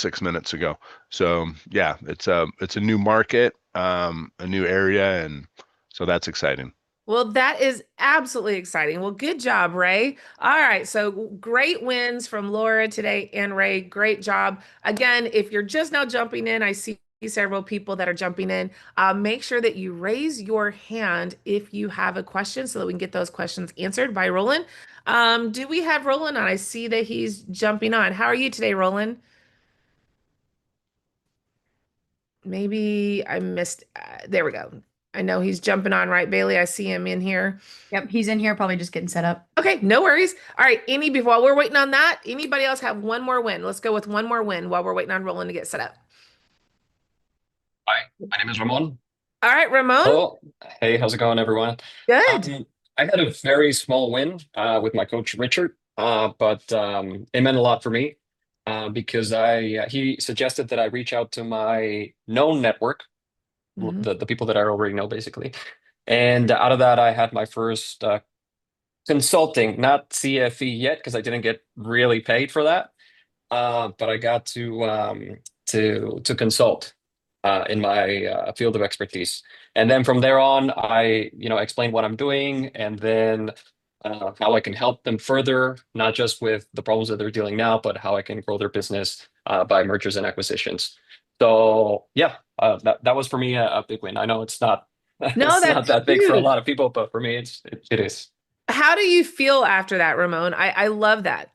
6 minutes ago. So yeah, it's a new market, a new area, and so that's exciting. Well, that is absolutely exciting. Well, good job, Ray. All right, so great wins from Laura today and Ray. Great job. Again, if you're just now jumping in, I see several people that are jumping in. Make sure that you raise your hand if you have a question so that we can get those questions answered by Roland. Do we have Roland on? I see that he's jumping on. How are you today, Roland? Maybe I missed. There we go. I know he's jumping on, right, Bailey? I see him in here. Yep, he's in here, probably just getting set up. Okay, no worries. All right, while we're waiting on that, anybody else have one more win? Let's go with one more win while we're waiting on Roland to get set up. Hi, my name is Ramon. All right, Ramon. Hello. Hey, how's it going, everyone? Good. I had a very small win with my coach Richard, but it meant a lot for me because I he suggested that I reach out to my known network, Mhm. the people that I already know, basically. And out of that, I had my first consulting, not CFE yet, because I didn't get really paid for that. But I got to consult in my field of expertise, and then from there on, I explain what I'm doing, and then how I can help them further, not just with the problems that they're dealing now, but how I can grow their business by mergers and acquisitions. So yeah, that was for me a big win. I know it's not No, it's not that's that big for a huge. lot of people, but for me, it is. How do you feel after that, Ramon? I love that.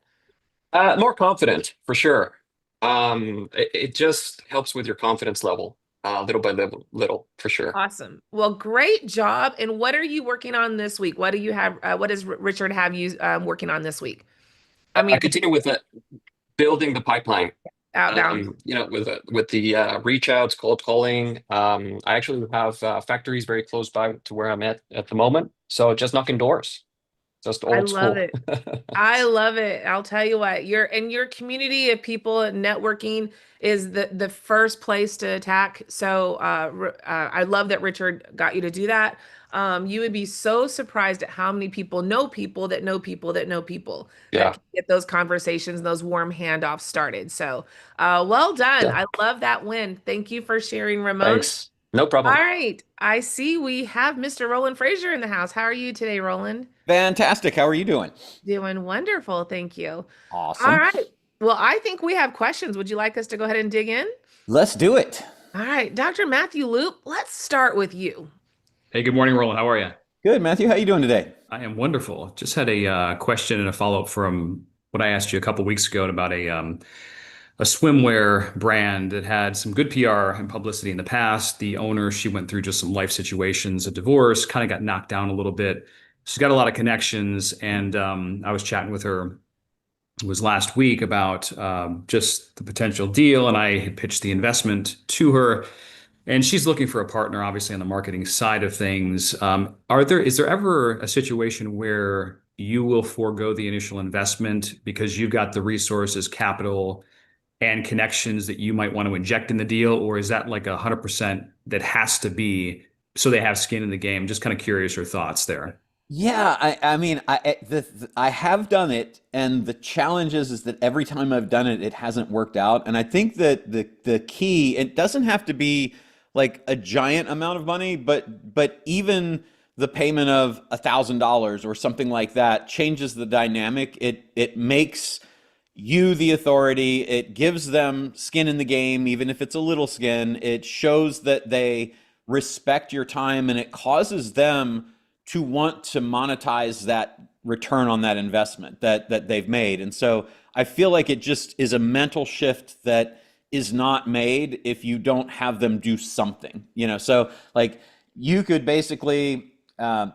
More confident for sure. It just helps with your confidence level, little by little for sure. Awesome. Well, great job. And what are you working on this week? What do you have? What does Richard have you working on this week? I I mean, continue with building the pipeline. outbound. With the reach outs, cold calling. I actually have factories very close by to where I'm at the moment. So just knocking doors, just I old love school. it. I love it. I'll tell you what, your community of people networking is the first place to attack. So I love that Richard got you to do that. You would be so surprised at how many people know people that know people that know people that Yeah, can get those conversations, those warm handoffs started. So well done. yeah. I love that win. Thank you for sharing, Ramon. Thanks. No All problem. right. I see we have Mr. Roland Frasier in the house. How are you today, Roland? Fantastic. How are you doing? Doing wonderful, thank you. All Awesome. right. Well, I think we have questions. Would you like us to go ahead and dig in? Let's do it. All right, Dr. Matthew Loop, let's start with you. Hey, good morning, Roland. How are you? Good, Matthew. How you doing today? I am wonderful. Just had a question and a follow-up from what I asked you a couple weeks ago about a swimwear brand that had some good PR and publicity in the past. The owner, she went through just some life situations, a divorce, kind of got knocked down a little bit. She's got a lot of connections, and I was chatting with her. It was last week about just the potential deal, and I had pitched the investment to her. And she's looking for a partner, obviously, on the marketing side of things. Is there ever a situation where you will forego the initial investment because you've got the resources, capital, and connections that you might want to inject in the deal? Or is that like 100% that has to be so they have skin in the game? Just kind of curious your thoughts there. Yeah, I mean, I have done it, and the challenge is that every time I've done it, it hasn't worked out. And I think that the key, it doesn't have to be like a giant amount of money, but even the payment of $1,000 or something like that changes the dynamic. It makes you the authority. It gives them skin in the game, even if it's a little skin. It shows that they respect your time, and it causes them to want to monetize that return on that investment that they've made. And so I feel like it just is a mental shift that is not made if you don't have them do something. So like you could basically have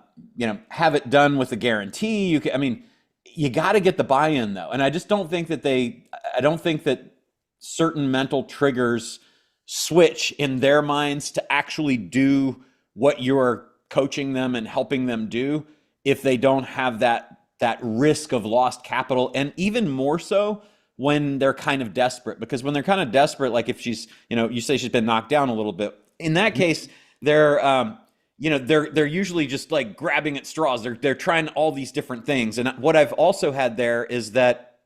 it done with a guarantee. I mean, you got to get the buy-in though. And I just don't think that I don't think that certain mental triggers switch in their minds to actually do what you're coaching them and helping them do if they don't have that risk of lost capital, and even more so when they're kind of desperate. Because when they're kind of desperate, like if she's, you say she's been knocked down a little bit, in that case they're usually just like grabbing at straws. They're trying all these different things. And what I've also had there is that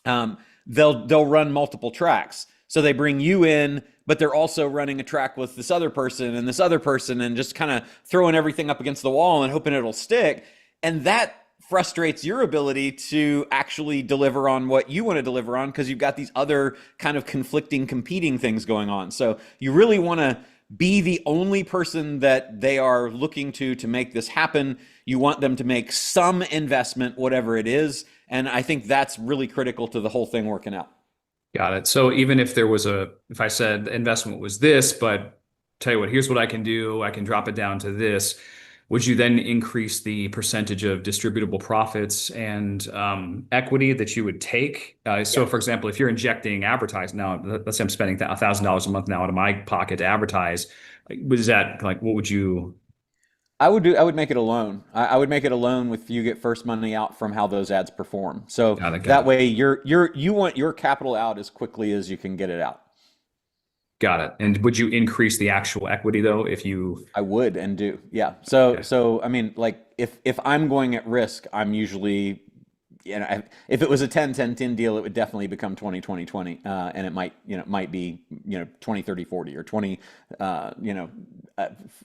they'll run multiple tracks. So they bring you in, but they're also running a track with this other person and this other person and just kind of throwing everything up against the wall and hoping it'll stick. And that frustrates your ability to actually deliver on what you want to deliver on, because you've got these other kind of conflicting, competing things going on. So you really want to be the only person that they are looking to make this happen. You want them to make some investment, whatever it is. And I think that's really critical to the whole thing working out. Got it. So even if if I said the investment was this, but tell you what, here's what I can do, I can drop it down to this. Would you then increase the percentage of distributable profits and equity that you would take? So, for example, if you're injecting advertising now, let's say I'm spending $1,000 a month now out of my pocket to advertise, was that like, what would you? I would make it a loan. I would make it a loan with you get first money out from how those ads perform. So that way you want your capital out as quickly as you can get it out. Got it. And would you increase the actual equity though if you? I would and do. Yeah. So I mean, like if I'm going at risk, I'm usually, if it was a 10-10-10 deal, it would definitely become 20-20-20, and it might be 20-30-40 or 20,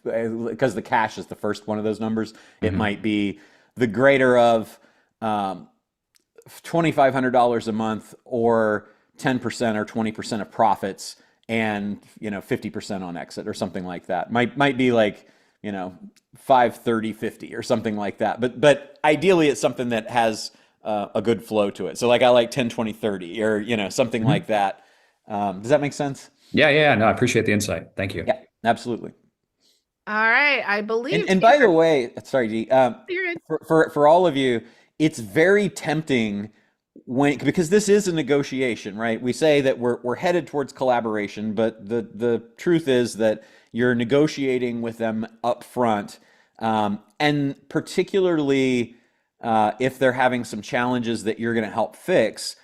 because the cash is the first one of those numbers. It might be the greater of $2,500 a month, or 10% or 20% of profits, and 50% on exit or something like that. Might be like 5-30-50 or something like that. But ideally it's something that has a good flow to it. So like I like 10-20-30 or something like that. Does that make sense? Yeah. No, I appreciate the insight. Thank you. Yeah, absolutely. All right, I believe. And by the way, sorry, G, You're good. for all of you, it's very tempting because this is a negotiation, right? We say that we're headed towards collaboration, but the truth is that you're negotiating with them up front, and particularly if they're having some challenges that you're going to help fix.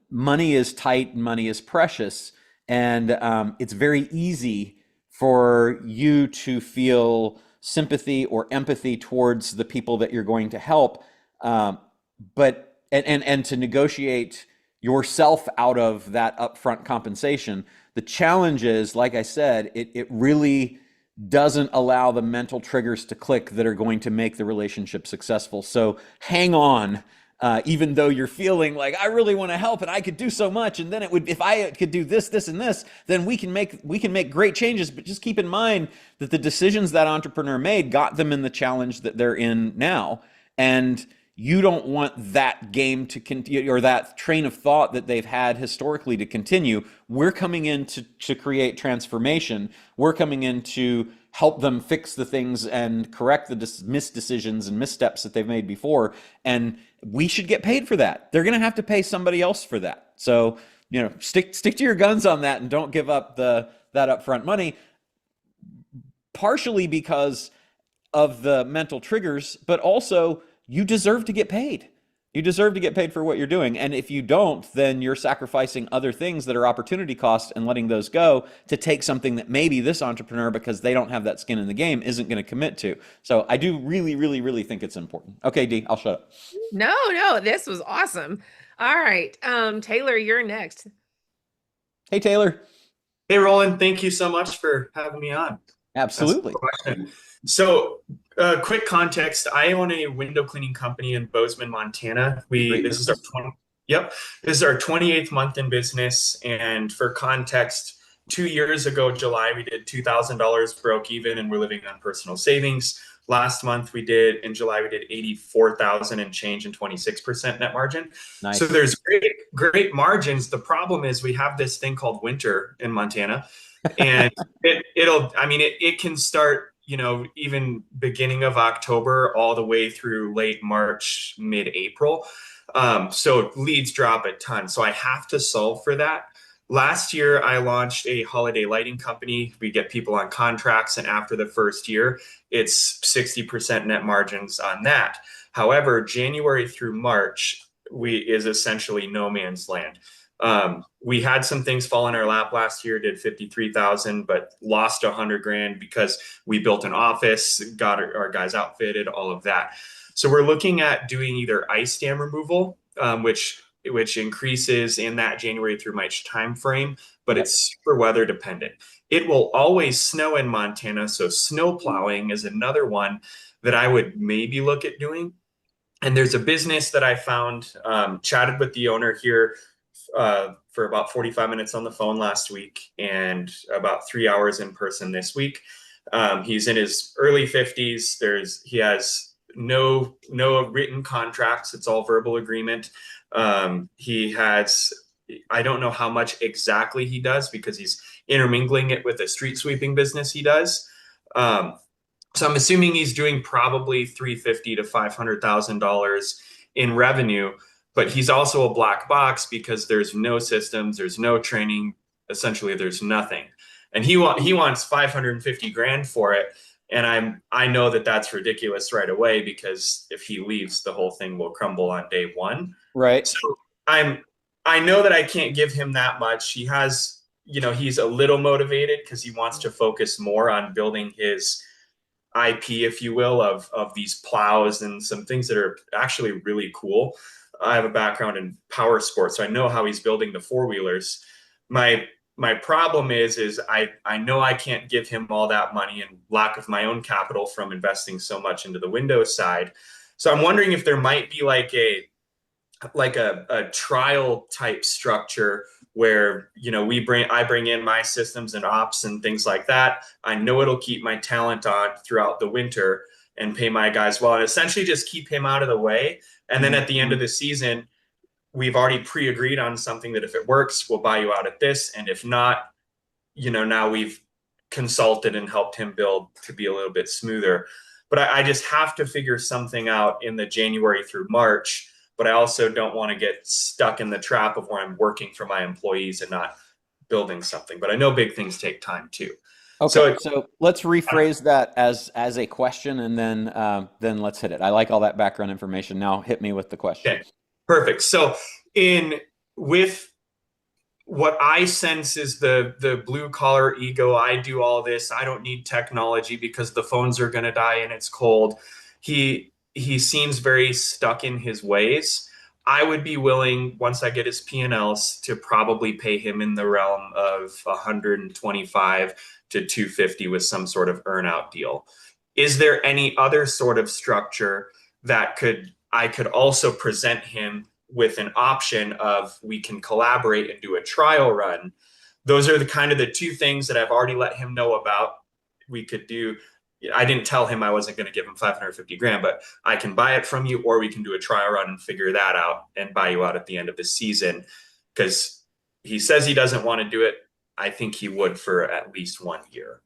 Money is tight and money is precious, and it's very easy for you to feel sympathy or empathy towards the people that you're going to help, but to negotiate yourself out of that upfront compensation. The challenge is, like I said, it really doesn't allow the mental triggers to click that are going to make the relationship successful. So hang on, even though you're feeling like, I really want to help and I could do so much, and then if I could do this, and this, then we can make great changes. But just keep in mind that the decisions that entrepreneur made got them in the challenge that they're in now, and you don't want that game to continue, or that train of thought that they've had historically to continue. We're coming in to create transformation. We're coming in to help them fix the things and correct the missed decisions and missteps that they've made before. And we should get paid for that. They're going to have to pay somebody else for that. So, stick to your guns on that and don't give up that upfront money, partially because of the mental triggers, but also you deserve to get paid. You deserve to get paid for what you're doing. And if you don't, then you're sacrificing other things that are opportunity costs and letting those go to take something that maybe this entrepreneur, because they don't have that skin in the game, isn't going to commit to. So I do really, really, really think it's important. Okay, D, I'll shut up. No, this was awesome. All right. Taylor, you're next. Hey, Taylor. Hey, Roland, thank you so much for having me on. Absolutely. So, quick context: I own a window cleaning company in Bozeman, Montana. This is our 28th month in business. And for context, 2 years ago, July, we did $2,000 broke even, and we're living on personal savings. Last month, in July, we did 84,000 and change, and 26% net margin. Nice. So there's great margins. The problem is we have this thing called winter in Montana, and it can start, even beginning of October all the way through late March, mid-April. So leads drop a ton. So I have to solve for that. Last year, I launched a holiday lighting company. We get people on contracts, and after the first year, it's 60% net margins on that. However, January through March is essentially no man's land. We had some things fall in our lap last year, did 53,000, but lost 100 grand because we built an office, got our guys outfitted, all of that. So we're looking at doing either ice dam removal, which which increases in that January through March timeframe, but Yep. it's super weather dependent. It will always snow in Montana, so snow plowing is another one that I would maybe look at doing. And there's a business that I found, chatted with the owner here for about 45 minutes on the phone last week and about 3 hours in person this week. He's in his early 50s. He has no written contracts. It's all verbal agreement. He has, I don't know how much exactly he does because he's intermingling it with a street sweeping business he does. So I'm assuming he's doing probably $350,000 to $500,000 in revenue, but he's also a black box because there's no systems, there's no training, essentially there's nothing. And he wants 550 grand for it. And I know that that's ridiculous right away because if he leaves, the whole thing will crumble on day one. Right. So I know that I can't give him that much. He has, he's a little motivated because he wants to focus more on building his IP, if you will, of these plows and some things that are actually really cool. I have a background in power sports, so I know how he's building the four-wheelers. My problem is I know I can't give him all that money and lack of my own capital from investing so much into the Windows side. So I'm wondering if there might be like a trial type structure where I bring in my systems and ops and things like that. I know it'll keep my talent on throughout the winter and pay my guys well, and essentially just keep him out of the way. And then at the end of the season, we've already pre-agreed on something that if it works, we'll buy you out at this, and if not, now we've consulted and helped him build to be a little bit smoother. But I just have to figure something out in the January through March. But I also don't want to get stuck in the trap of where I'm working for my employees and not building something. But I know big things take time too. Okay, so let's rephrase that as a question, and then let's hit it. I like all that background information. Now hit me with the question. Okay, perfect. So with what I sense is the blue collar ego, I do all this. I don't need technology because the phones are going to die and it's cold. He seems very stuck in his ways. I would be willing, once I get his P&Ls, to probably pay him in the realm of 125 to 250 with some sort of earnout deal. Is there any other sort of structure that I could also present him with an option of we can collaborate and do a trial run? Those are the two things that I've already let him know about. We could do. I didn't tell him I wasn't going to give him 550 grand, but I can buy it from you, or we can do a trial run and figure that out and buy you out at the end of the season. Because he says he doesn't want to do it. I think he would for at least 1 year.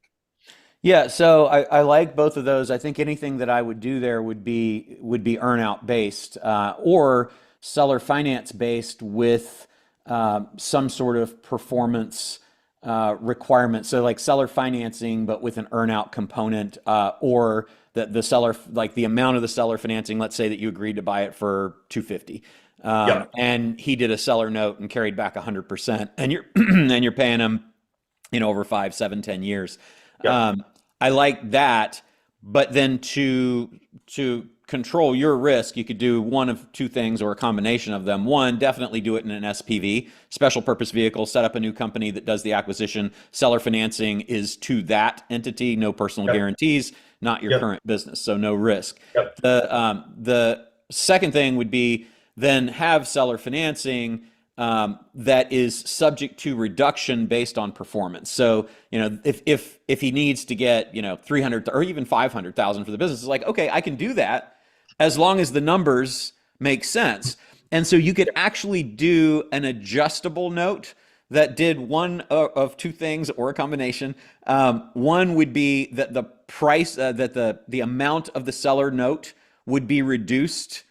Yeah, so I like both of those. I think anything that I would do there would be earnout based or seller finance based with some sort of performance requirement. So like seller financing, but with an earnout component, or the seller, like the amount of the seller financing. Let's say that you agreed to buy it for 250, and he did a seller note and carried back 100%, and you're paying him, over 5, 7, 10 years. I like that, but then to control your risk, you could do one of two things or a combination of them. One, definitely do it in an SPV, special purpose vehicle, set up a new company that does the acquisition. Seller financing is to that entity, no personal guarantees, not your current business, so no risk. The second thing would be then have seller financing that is subject to reduction based on performance. So, if he needs to get, 300 or even 500,000 for the business, it's like, okay, I can do that as long as the numbers make sense. And so you could actually do an adjustable note that did one of two things or a combination. One would be that the price, that the amount of the seller note would be reduced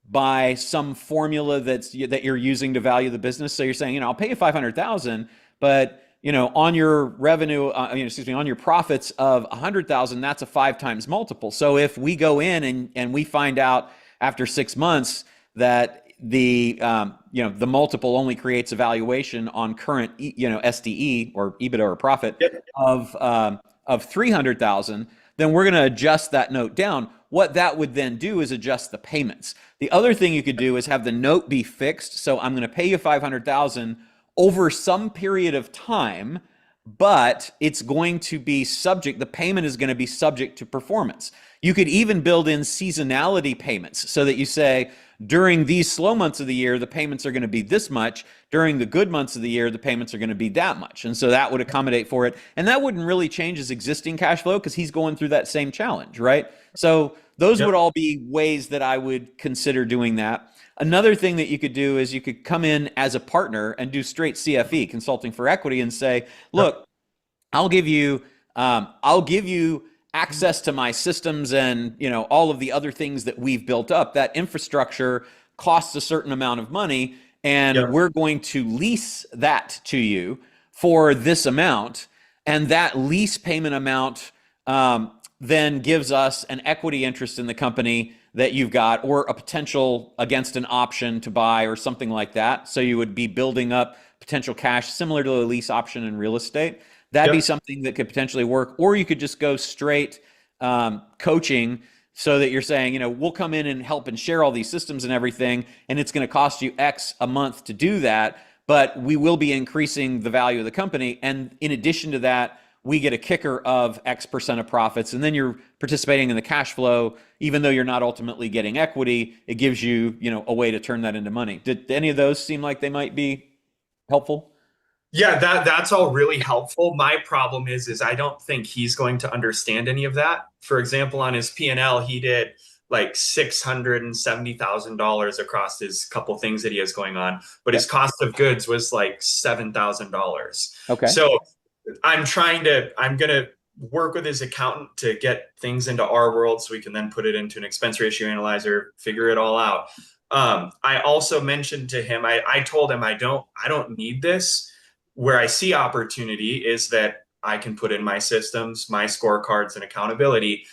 by some formula that you're using to value the business. So you're saying, I'll pay you 500,000, but on your revenue, on your profits of 100,000, that's a 5 times multiple. So if we go in and we find out after 6 months that the multiple only creates a valuation on current, SDE or EBITDA or profit of 300,000, then we're going to adjust that note down. what that would then do is adjust the payments. The other thing you could do is have the note be fixed. So I'm going to pay you 500,000 over some period of time, but it's going to be subject, the payment is going to be subject to performance. You could even build in seasonality payments so that you say, during these slow months of the year, the payments are going to be this much. During the good months of the year, the payments are going to be that much. And so that would accommodate for it. And that wouldn't really change his existing cash flow because he's going through that same challenge, right? So those would all be ways that I would consider doing that. Another thing that you could do is you could come in as a partner and do straight CFE, consulting for equity, and say, look, I'll give you access to my systems and, you know, all of the other things that we've built up. That infrastructure costs a certain amount of money, and we're going to lease that to you for this amount. And that lease payment amount then gives us an equity interest in the company that you've got, or a potential against an option to buy or something like that. So you would be building up potential cash similar to a lease option in real estate. That'd be something that could potentially work. Or you could just go straight coaching, so that you're saying, you know, we'll come in and help and share all these systems and everything, and it's going to cost you X a month to do that, but we will be increasing the value of the company. And in addition to that, we get a kicker of X% of profits, and then you're participating in the cash flow, even though you're not ultimately getting equity. It gives you, you know, a way to turn that into money. Did any of those seem like they might be helpful? Yeah, that's all really helpful. My problem is I don't think he's going to understand any of that. For example, on his P&L, he did like $670,000 across his couple things that he has going on, but his cost of goods was like $7,000. Okay. So I'm gonna work with his accountant to get things into our world so we can then put it into an expense ratio analyzer, figure it all out. I also mentioned to him, I told him I don't need this. Where I see opportunity is that I can put in my systems, my scorecards, and accountability.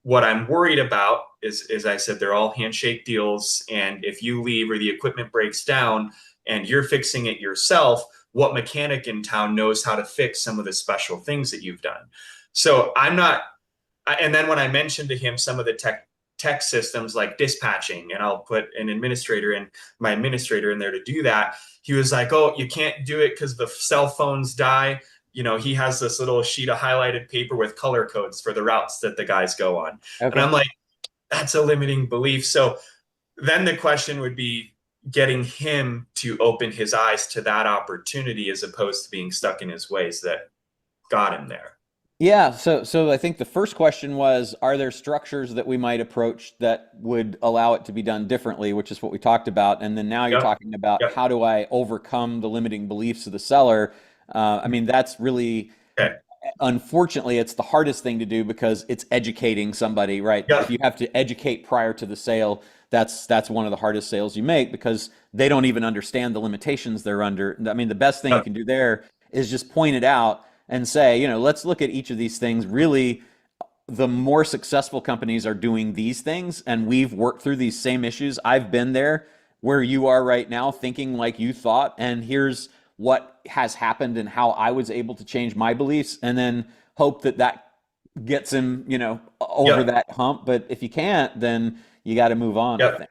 What I'm worried about is, as I said, they're all handshake deals. And if you leave or the equipment breaks down and you're fixing it yourself, what mechanic in town knows how to fix some of the special things that you've done? So I'm not. And then when I mentioned to him some of the tech systems like dispatching, and I'll put my administrator in there to do that, he was like, oh, you can't do it because the cell phones die. You know, he has this little sheet of highlighted paper with color codes for the routes that the guys go on. Okay. And I'm like, that's a limiting belief. So then the question would be getting him to open his eyes to that opportunity, as opposed to being stuck in his ways that got him there. Yeah, so I think the first question was, are there structures that we might approach that would allow it to be done differently, which is what we talked about. And then now you're talking about how do I overcome the limiting beliefs of the seller? I mean, that's really, unfortunately, it's the hardest thing to do because it's educating somebody, right? If you have to educate prior to the sale, that's one of the hardest sales you make because they don't even understand the limitations they're under. I mean, the best thing you can do there is just point it out and say, you know, let's look at each of these things. Really, the more successful companies are doing these things, and we've worked through these same issues. I've been there where you are right now, thinking like you thought, and here's what has happened and how I was able to change my beliefs, and then hope that gets him, you know, over that hump. But if you can't, then you got to move on, I think.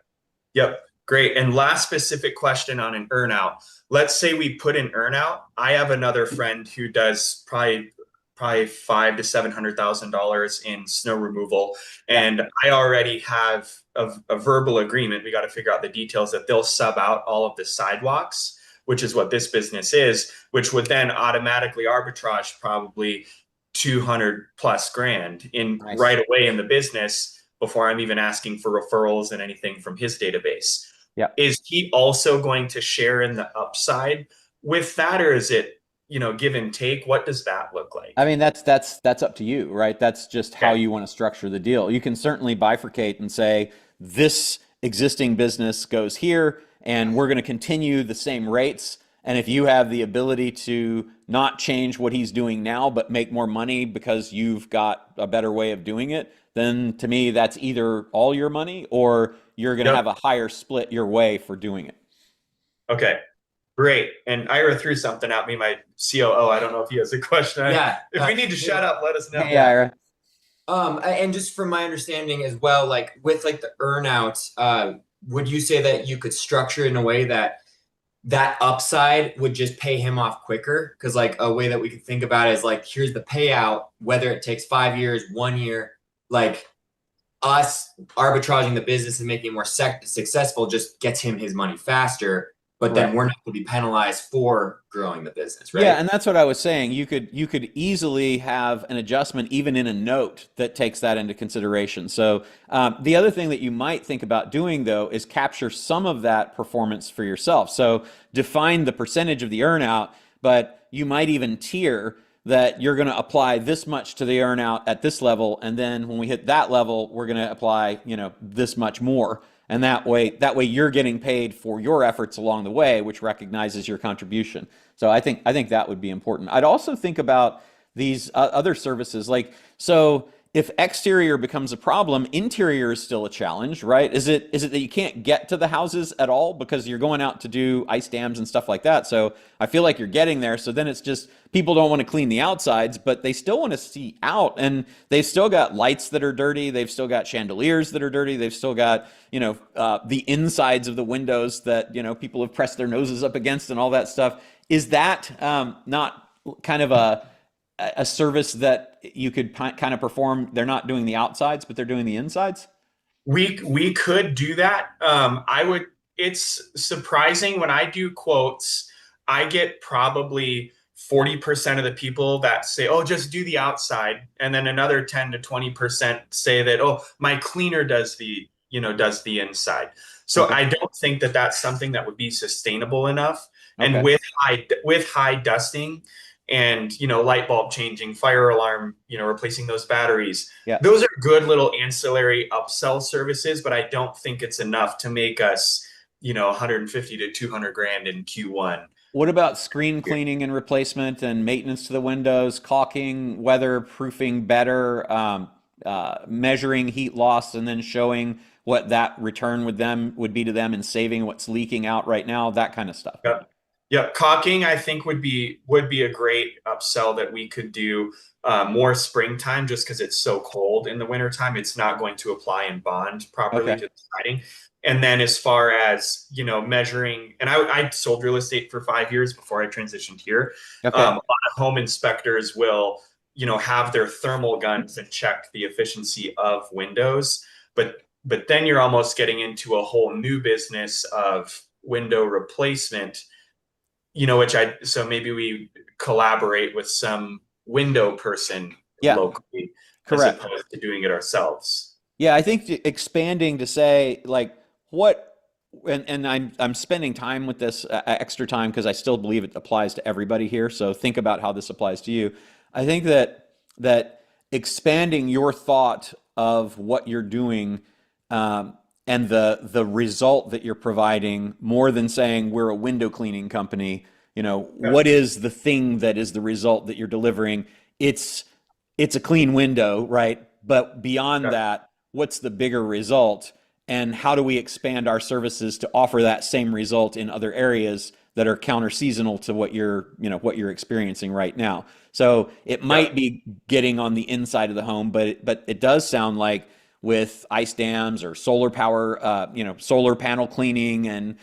Great. And last specific question on an earnout. Let's say we put an earnout. I have another friend who does probably $500,000 to $700,000 in snow removal, and I already have a verbal agreement. We got to figure out the details that they'll sub out all of the sidewalks, which is what this business is, which would then automatically arbitrage probably 200 plus grand in right away in the business before I'm even asking for referrals and anything from his database. Is he also going to share in the upside with that, or is it, you know, give and take? What does that look like? I mean, that's up to you, right? That's just how you want to structure the deal. You can certainly bifurcate and say, this existing business goes here, and we're going to continue the same rates. And if you have the ability to not change what he's doing now, but make more money because you've got a better way of doing it, then to me, that's either all your money or you're going to have a higher split your way for doing it. Okay, great. And Ira threw something at me, my COO. I don't know if he has a question. If we need to shut up, let us know. Hey, Ira. And just from my understanding as well, like with like the earnout, would you say that you could structure it in a way that that upside would just pay him off quicker? Because like a way that we could think about it is like, here's the payout, whether it takes 5 years, 1 year, like us arbitraging the business and making it more successful just gets him his money faster. But then Right. we're not going to be penalized for growing the business, Yeah, right? and that's what I was saying. You could easily have an adjustment even in a note that takes that into consideration. So the other thing that you might think about doing though is capture some of that performance for yourself. So define the percentage of the earnout, but you might even tier that you're going to apply this much to the earnout at this level, and then when we hit that level, we're going to apply, this much more. And that way you're getting paid for your efforts along the way, which recognizes your contribution. So I think that would be important. I'd also think about these other services, like, so if exterior becomes a problem, interior is still a challenge, right? Is it that you can't get to the houses at all because you're going out to do ice dams and stuff like that? So I feel like you're getting there. So then it's just people don't want to clean the outsides, but they still want to see out, and they've still got lights that are dirty. They've still got chandeliers that are dirty. They've still got the insides of the windows that people have pressed their noses up against and all that stuff. Is that not kind of a service that you could kind of perform? They're not doing the outsides, but they're doing the insides. We could do that. I would. It's surprising when I do quotes, I get probably 40% of the people that say, "Oh, just do the outside," and then another 10 to 20% say that, "Oh, my cleaner does the inside." So Okay. I don't think that that's something that would be sustainable enough. And Okay. with high dusting and light bulb changing, fire alarm, replacing those batteries, Yeah. those are good little ancillary upsell services, but I don't think it's enough to make us 150 to 200 grand in Q1. What about screen cleaning and replacement and maintenance to the windows, caulking, weatherproofing better, measuring heat loss, and then showing what that return would be to them and saving what's leaking out right now, that kind of stuff? Yep. Yep. Caulking, I think would be a great upsell that we could do more springtime, just because it's so cold in the wintertime. It's not going to apply and bond properly Okay. to the siding. And then as far as, measuring, and I sold real estate for 5 years before I transitioned here. Okay. A lot of home inspectors will, have their thermal guns and check the efficiency of windows. But then you're almost getting into a whole new business of window replacement, so maybe we collaborate with some window person Yeah. locally as Correct. opposed to doing it ourselves. Yeah, I think expanding to say like what, and I'm spending time with this extra time because I still believe it applies to everybody here. So think about how this applies to you. I think that expanding your thought of what you're doing, and the result that you're providing, more than saying we're a window cleaning company. Yeah. What is the thing that is the result that you're delivering? It's a clean window, right? But beyond Yeah. that, what's the bigger result? And how do we expand our services to offer that same result in other areas that are counter seasonal to what you're experiencing right now? So it might be getting on the inside of the home, but it does sound like with ice dams or solar power, solar panel cleaning and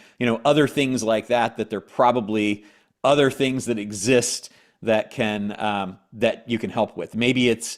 other things like that, that there are probably other things that exist that you can help with. Maybe it's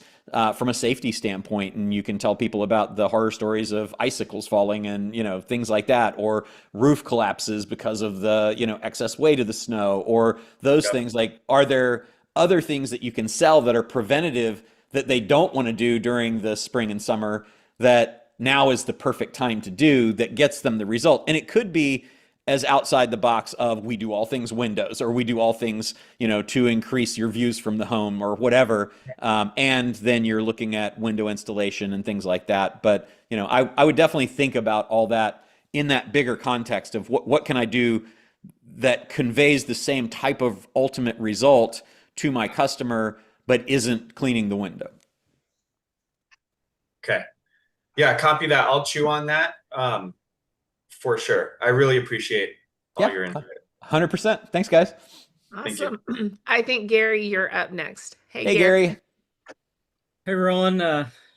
from a safety standpoint, and you can tell people about the horror stories of icicles falling and things like that, or roof collapses because of the excess weight of the snow, or those things. Like, are there other things that you can sell that are preventative that they don't want to do during the spring and summer, that now is the perfect time to do, that gets them the result? And it could be as outside the box of, we do all things windows, or we do all things to increase your views from the home, or whatever, and then you're looking at window installation and things like that. But I would definitely think about all that in that bigger context of what can I do that conveys the same type of ultimate result to my customer, but isn't cleaning the window. Okay. Yeah, copy that. I'll chew on that. For sure. I really appreciate all your input. 100%. Thanks, guys. Thank you. Awesome. I think, Gary, you're up next. Hey, Gary. Hey, Roland.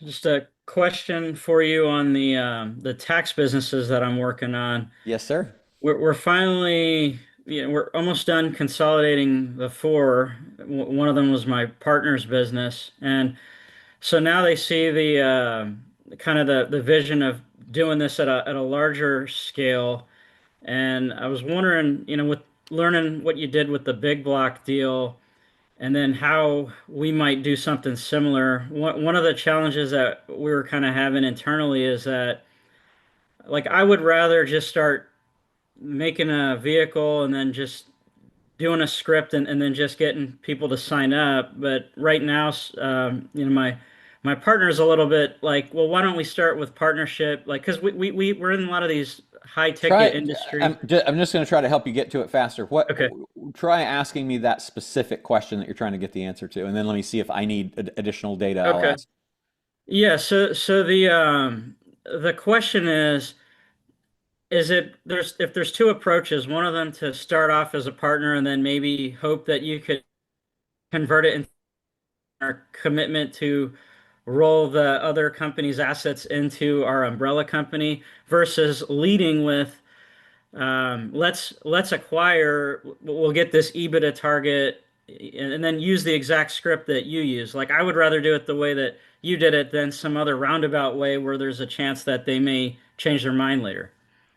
just a question for you on the tax businesses that I'm working on. Yes, sir. We're finally, we're almost done consolidating the four. One of them was my partner's business, and so now they see the kind of the vision of doing this at a larger scale. And I was wondering, with learning what you did with the big block deal, and then how we might do something similar. One of the challenges that we were kind of having internally is that, like, I would rather just start making a vehicle and then just doing a script and then just getting people to sign up. But right now, my partner's a little bit like, well, why don't we start with partnership? Like, because we're in a lot of these high ticket Try. industry. I'm just going to try to help you get to it faster. Okay. Try asking me that specific question that you're trying to get the answer to, and then let me see if I need additional data. I'll Okay. ask. Yeah. So the question is it if there's two approaches, one of them to start off as a partner and then maybe hope that you could convert it into our commitment to roll the other company's assets into our umbrella company versus leading with let's acquire, we'll get this EBITDA target and then use the exact script that you use. Like, I would rather do it the way that you did it than some other roundabout way where there's a chance that they may change their mind later.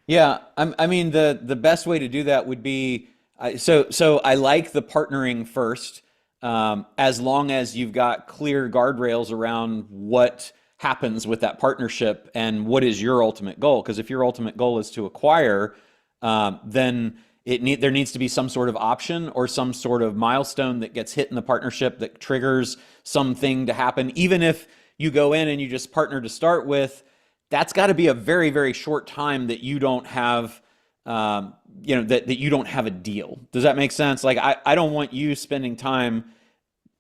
Yeah, I mean the best way to do that would be so I like the partnering first, as long as you've got clear guardrails around what happens with that partnership and what is your ultimate goal. Because if your ultimate goal is to acquire, then there needs to be some sort of option or some sort of milestone that gets hit in the partnership that triggers something to happen. Even if you go in and you just partner to start with, that's got to be a very, very short time that you don't have, that you don't have a deal. Does that make sense? Like, I don't want you spending time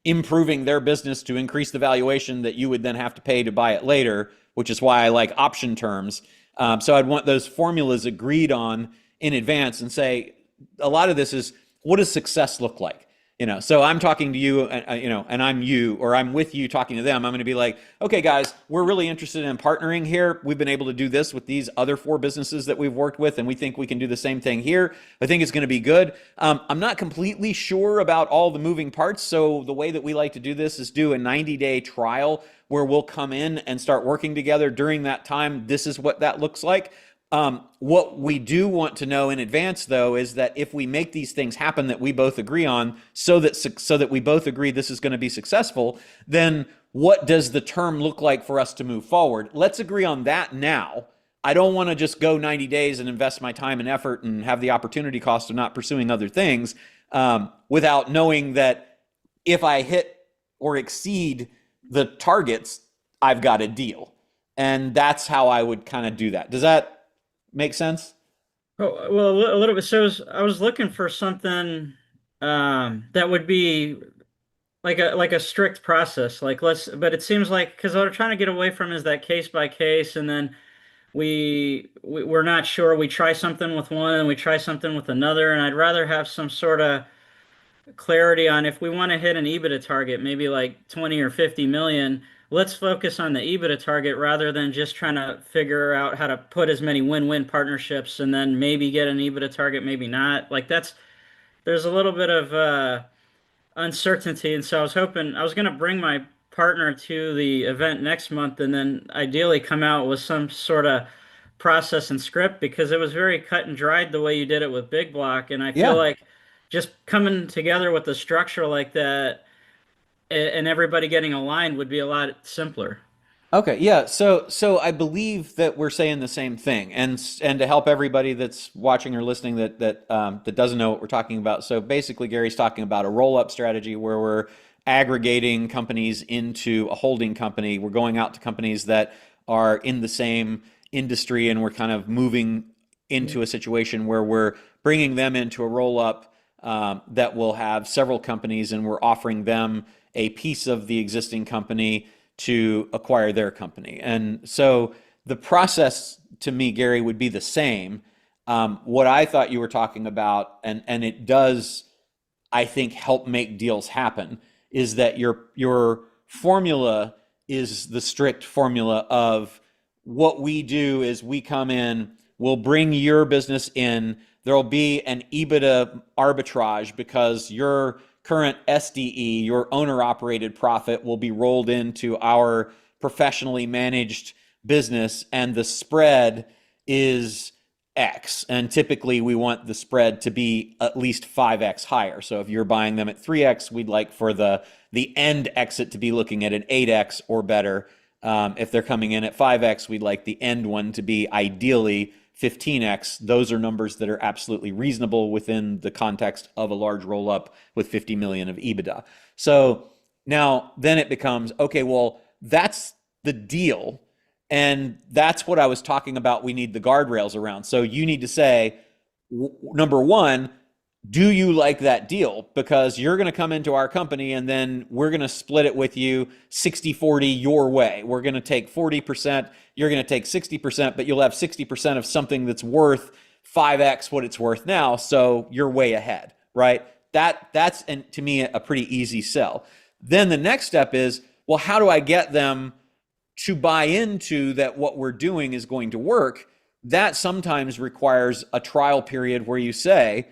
improving their business to increase the valuation that you would then have to pay to buy it later, which is why I like option terms. So I'd want those formulas agreed on in advance and say, a lot of this is, what does success look like? So I'm talking to you, and I'm you, or I'm with you talking to them. I'm going to be like, okay, guys, we're really interested in partnering here. We've been able to do this with these other 4 businesses that we've worked with, and we think we can do the same thing here. I think it's going to be good. I'm not completely sure about all the moving parts. So the way that we like to do this is do a 90-day trial where we'll come in and start working together. During that time, this is what that looks like. What we do want to know in advance, though, is that if we make these things happen that we both agree on, so that we both agree this is going to be successful, then what does the term look like for us to move forward? Let's agree on that now. I don't want to just go 90 days and invest my time and effort and have the opportunity cost of not pursuing other things, without knowing that if I hit or exceed the targets, I've got a deal. And that's how I would kind of do that. Does that make sense? Oh, well, a little bit. So I was looking for something that would be like a strict process. But it seems like, because what we're trying to get away from is that case by case, and then we're not sure. We try something with one and we try something with another, and I'd rather have some sort of clarity on, if we want to hit an EBITDA target, maybe like 20 or 50 million, let's focus on the EBITDA target rather than just trying to figure out how to put as many win-win partnerships and then maybe get an EBITDA target, maybe not. Like, there's a little bit of uncertainty. And so I was going to bring my partner to the event next month and then ideally come out with some sort of process and script, because it was very cut and dried the way you did it with Big Block. And I feel like just coming together with a structure like that and everybody getting aligned would be a lot simpler. Okay, yeah. So I believe that we're saying the same thing, and to help everybody that's watching or listening that doesn't know what we're talking about. So basically, Gary's talking about a roll-up strategy where we're aggregating companies into a holding company. We're going out to companies that are in the same industry, and we're kind of moving into a situation where we're bringing them into a roll-up that will have several companies, and we're offering them a piece of the existing company to acquire their company. And so the process to me, Gary, would be the same. What I thought you were talking about, and it does, I think, help make deals happen, is that your formula is the strict formula of what we do is we come in, we'll bring your business in, there'll be an EBITDA arbitrage because your current SDE, your owner operated profit, will be rolled into our professionally managed business, and the spread is X. And typically we want the spread to be at least 5X higher. So if you're buying them at 3X, we'd like for the end exit to be looking at an 8X or better. If they're coming in at 5X, we'd like the end one to be ideally 15X. Those are numbers that are absolutely reasonable within the context of a large roll up with 50 million of EBITDA. So now then it becomes, okay, well, that's the deal. And that's what I was talking about. We need the guardrails around. So you need to say, number one, do you like that deal? Because you're going to come into our company and then we're going to split it with you 60-40 your way. We're going to take 40%, you're going to take 60%, but you'll have 60% of something that's worth 5X what it's worth now. So you're way ahead, right? That's to me a pretty easy sell. Then the next step is, well, how do I get them to buy into that what we're doing is going to work? That sometimes requires a trial period where you say,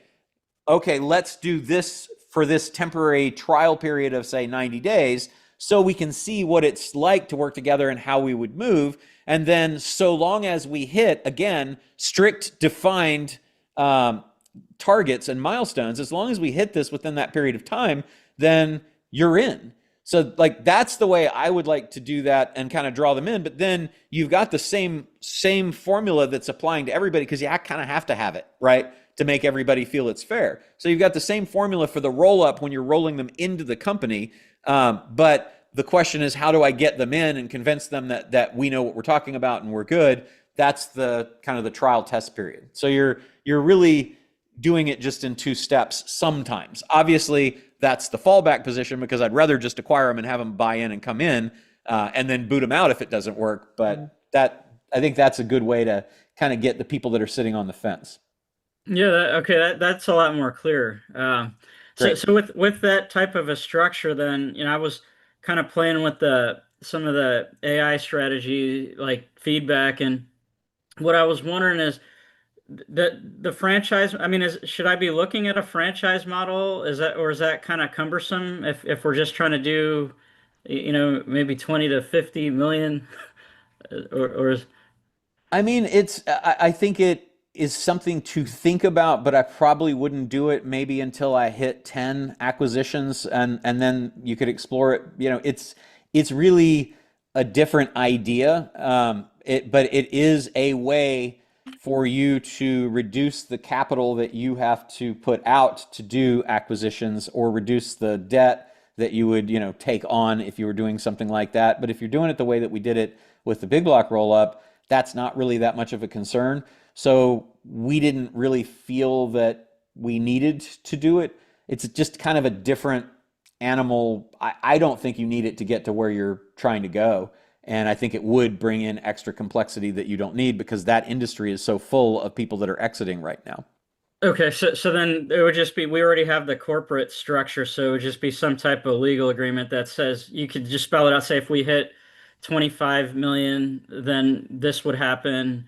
okay, let's do this for this temporary trial period of, say, 90 days, so we can see what it's like to work together and how we would move. And then so long as we hit, again, strict defined targets and milestones, as long as we hit this within that period of time, then you're in. So like that's the way I would like to do that and kind of draw them in. But then you've got the same formula that's applying to everybody, because you kind of have to have it, right, to make everybody feel it's fair. So you've got the same formula for the roll up when you're rolling them into the company. But the question is, how do I get them in and convince them that we know what we're talking about and we're good? That's the kind of the trial test period. So you're really doing it just in two steps sometimes. Obviously, that's the fallback position, because I'd rather just acquire them and have them buy in and come in and then boot them out if it doesn't work. But I think that's a good way to kind of get the people that are sitting on the fence. Yeah, that's a lot more clear. So with that type of a structure, then, I was kind of playing with some of the AI strategy, like feedback, and what I was wondering is the franchise. I mean, should I be looking at a franchise model? Is that kind of cumbersome if we're just trying to do, maybe 20 to 50 million, or is... I mean, I think it is something to think about, but I probably wouldn't do it maybe until I hit 10 acquisitions, and then you could explore it. It's really a different idea. But it is a way for you to reduce the capital that you have to put out to do acquisitions, or reduce the debt that you would, take on if you were doing something like that. But if you're doing it the way that we did it with the big block roll up, that's not really that much of a concern. So we didn't really feel that we needed to do it. It's just kind of a different animal. I don't think you need it to get to where you're trying to go. And I think it would bring in extra complexity that you don't need, because that industry is so full of people that are exiting right now. Okay, so then it would just be, we already have the corporate structure, so it would just be some type of legal agreement that says, you could just spell it out, say if we hit 25 million, then this would happen,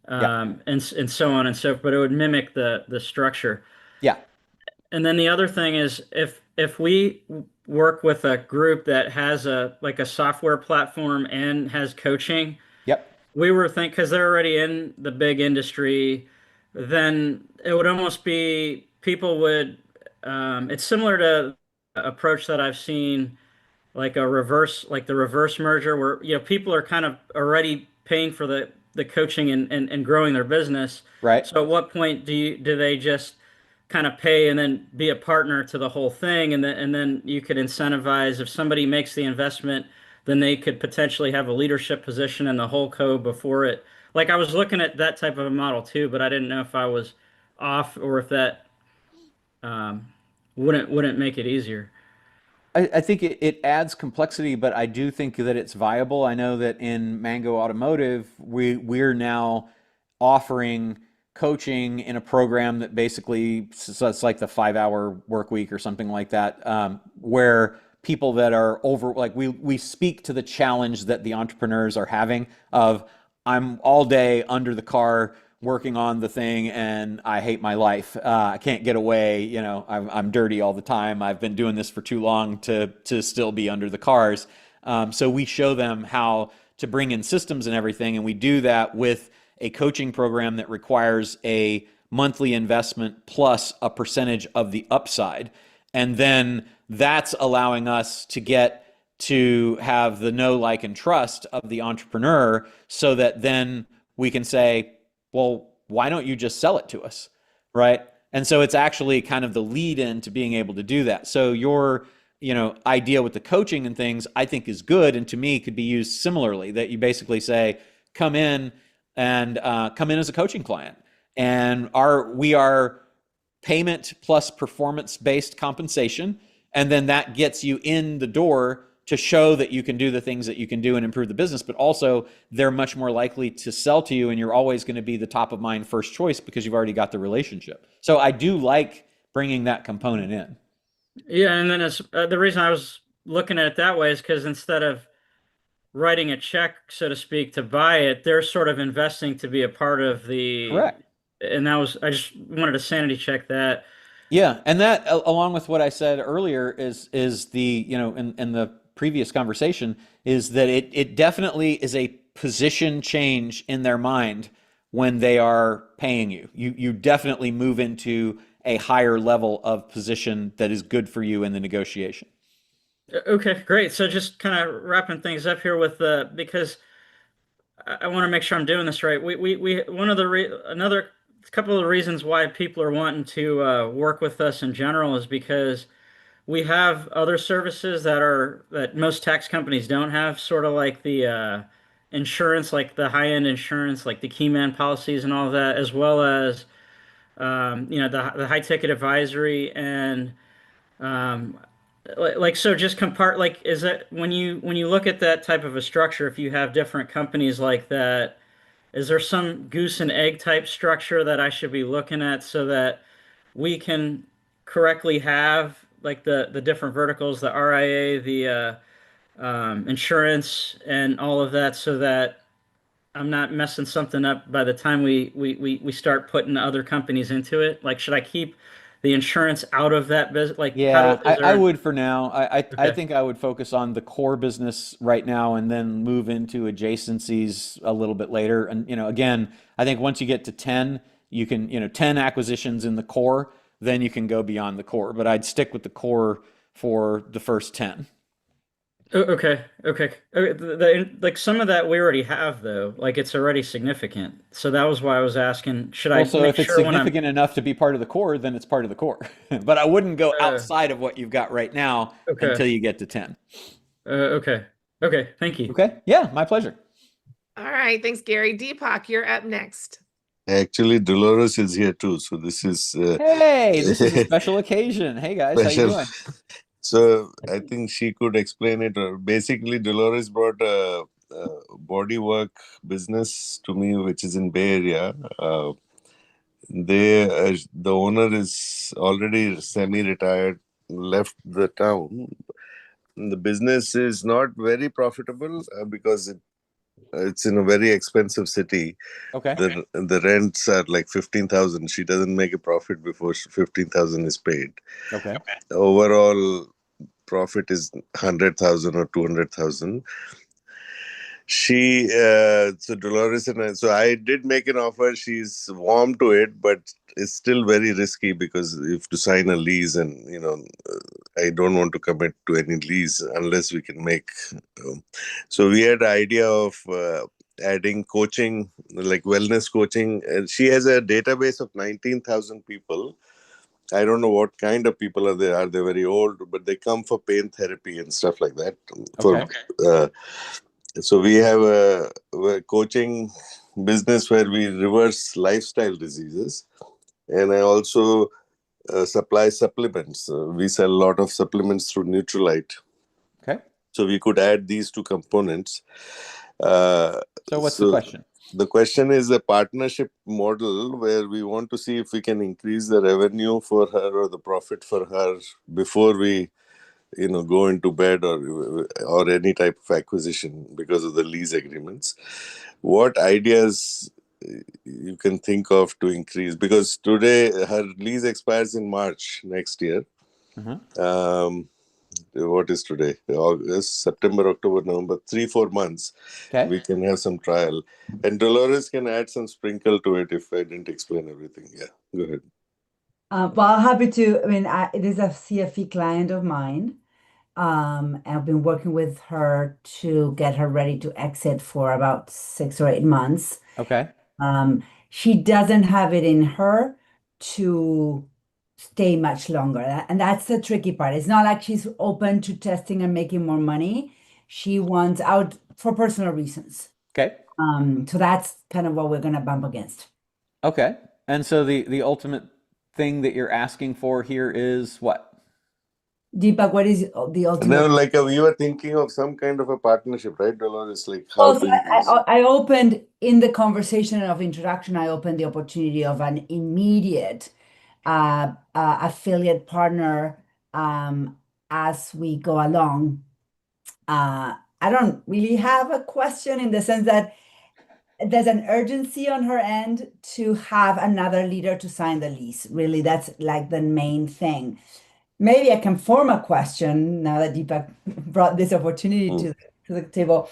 and so on and so forth, but it would mimic the structure. Yeah. And then the other thing is, if we work with a group that has a software platform and has coaching, we were thinking, because they're already in the big industry, then it would almost be, people would, it's similar to the approach that I've seen, like the reverse merger, where people are kind of already paying for the coaching and growing their business. Right. So at what point do they just kind of pay and then be a partner to the whole thing, and then you could incentivize, if somebody makes the investment, then they could potentially have a leadership position in the whole co before it. Like, I was looking at that type of a model too, but I didn't know if I was off, or if that wouldn't make it easier. I think it adds complexity, but I do think that it's viable. I know that in Mango Automotive, we're now offering coaching in a program that basically, so it's like the 5-hour work week or something like that, where people that are over, like we speak to the challenge that the entrepreneurs are having of, I'm all day under the car working on the thing and I hate my life. I can't get away. You know, I'm dirty all the time. I've been doing this for too long to still be under the cars. So we show them how to bring in systems and everything. And we do that with a coaching program that requires a monthly investment plus a percentage of the upside. And then that's allowing us to get to have the know, like, and trust of the entrepreneur so that then we can say, well, why don't you just sell it to us? Right. And so it's actually kind of the lead in to being able to do that. So your, idea with the coaching and things, I think is good. And to me could be used similarly, that you basically say, come in as a coaching client. And we are payment plus performance-based compensation. And then that gets you in the door to show that you can do the things that you can do and improve the business, but also they're much more likely to sell to you, and you're always going to be the top of mind first choice because you've already got the relationship. So I do like bringing that component in. Yeah, and then it's the reason I was looking at it that way is because instead of writing a check, so to speak, to buy it, they're sort of investing to be a part of the. Correct. And I just wanted to sanity check that. Yeah, and that along with what I said earlier is the, in the previous conversation, is that it definitely is a position change in their mind when they are paying you. You definitely move into a higher level of position that is good for you in the negotiation. Okay, great. So just kind of wrapping things up here with because I want to make sure I'm doing this right. We one of another couple of reasons why people are wanting to work with us in general is because we have other services that most tax companies don't have, sort of like the insurance, like the high-end insurance, like the key man policies and all of that, as well as the high ticket advisory and so just compart like is that when you look at that type of a structure, if you have different companies like that, is there some goose and egg type structure that I should be looking at so that we can correctly have like the different verticals, the RIA, the insurance, and all of that, so that I'm not messing something up by the time we start putting other companies into it? Like, should I keep the insurance out of that business? Like, Yeah, I would for now. I Okay. think I would focus on the core business right now and then move into adjacencies a little bit later. And, again, I think once you get to 10, you can, 10 acquisitions in the core, then you can go beyond the core. But I'd stick with the core for the first 10. Okay. Like some of that we already have though. Like it's already significant. So that was why I was asking, should I Also, make if it's sure when I'm significant enough to be part of the core, then it's part of the core. But I wouldn't go Uh, outside of what you've got right now until okay. you get to 10. Okay. Okay. Thank you. Okay? Yeah, my pleasure. All right. Thanks, Gary. Deepak, you're up next. Actually, Dolores is here too, so this is Hey, this is a special occasion. Hey guys, how you special. doing? So I think she could explain it. Basically, Dolores brought a bodywork business to me, which is in Bay Area. The owner is already semi-retired, left the town. The business is not very profitable because it's in a very expensive city. Okay. The rents are like 15,000. She doesn't make a profit before 15,000 is paid. Okay. Overall profit is 100,000 or 200,000. So Dolores so I did make an offer. She's warm to it, but it's still very risky because you have to sign a lease, and I don't want to commit to any lease unless we can make. So we had the idea of adding coaching, like wellness coaching. And she has a database of 19,000 people. I don't know what kind of people are they. Are they very old? But they come for pain therapy and stuff like that. So we have a coaching business where we reverse lifestyle diseases. And I also supply supplements. We sell a lot of supplements through Nutrilite. Okay. So we could add these two components. So what's the question? The question is a partnership model where we want to see if we can increase the revenue for her or the profit for her before we go into bed or any type of acquisition because of the lease agreements. What ideas you can think of to increase? Because today her lease expires in March next year. Um, what is today? August, September, October, November, 3-4 months. Okay. We can have some trial. And Dolores can add some sprinkle to it if I didn't explain everything. Yeah, go ahead. Well, happy to. I mean, it is a CFE client of mine. I've been working with her to get her ready to exit for about 6 or 8 months. Okay. She doesn't have it in her to stay much longer. And that's the tricky part. It's not like she's open to testing and making more money. She wants out for personal reasons. Okay. So that's kind of what we're going to bump against. Okay. And so the ultimate thing that you're asking for here is what? Deepak, what is the ultimate? No, like we were thinking of some kind of a partnership, right, Dolores? Like how Also, to increase. I opened in the conversation of introduction, I opened the opportunity of an immediate affiliate partner as we go along. I don't really have a question in the sense that there's an urgency on her end to have another leader to sign the lease. Really, that's like the main thing. Maybe I can form a question now that Deepak brought this opportunity to the table.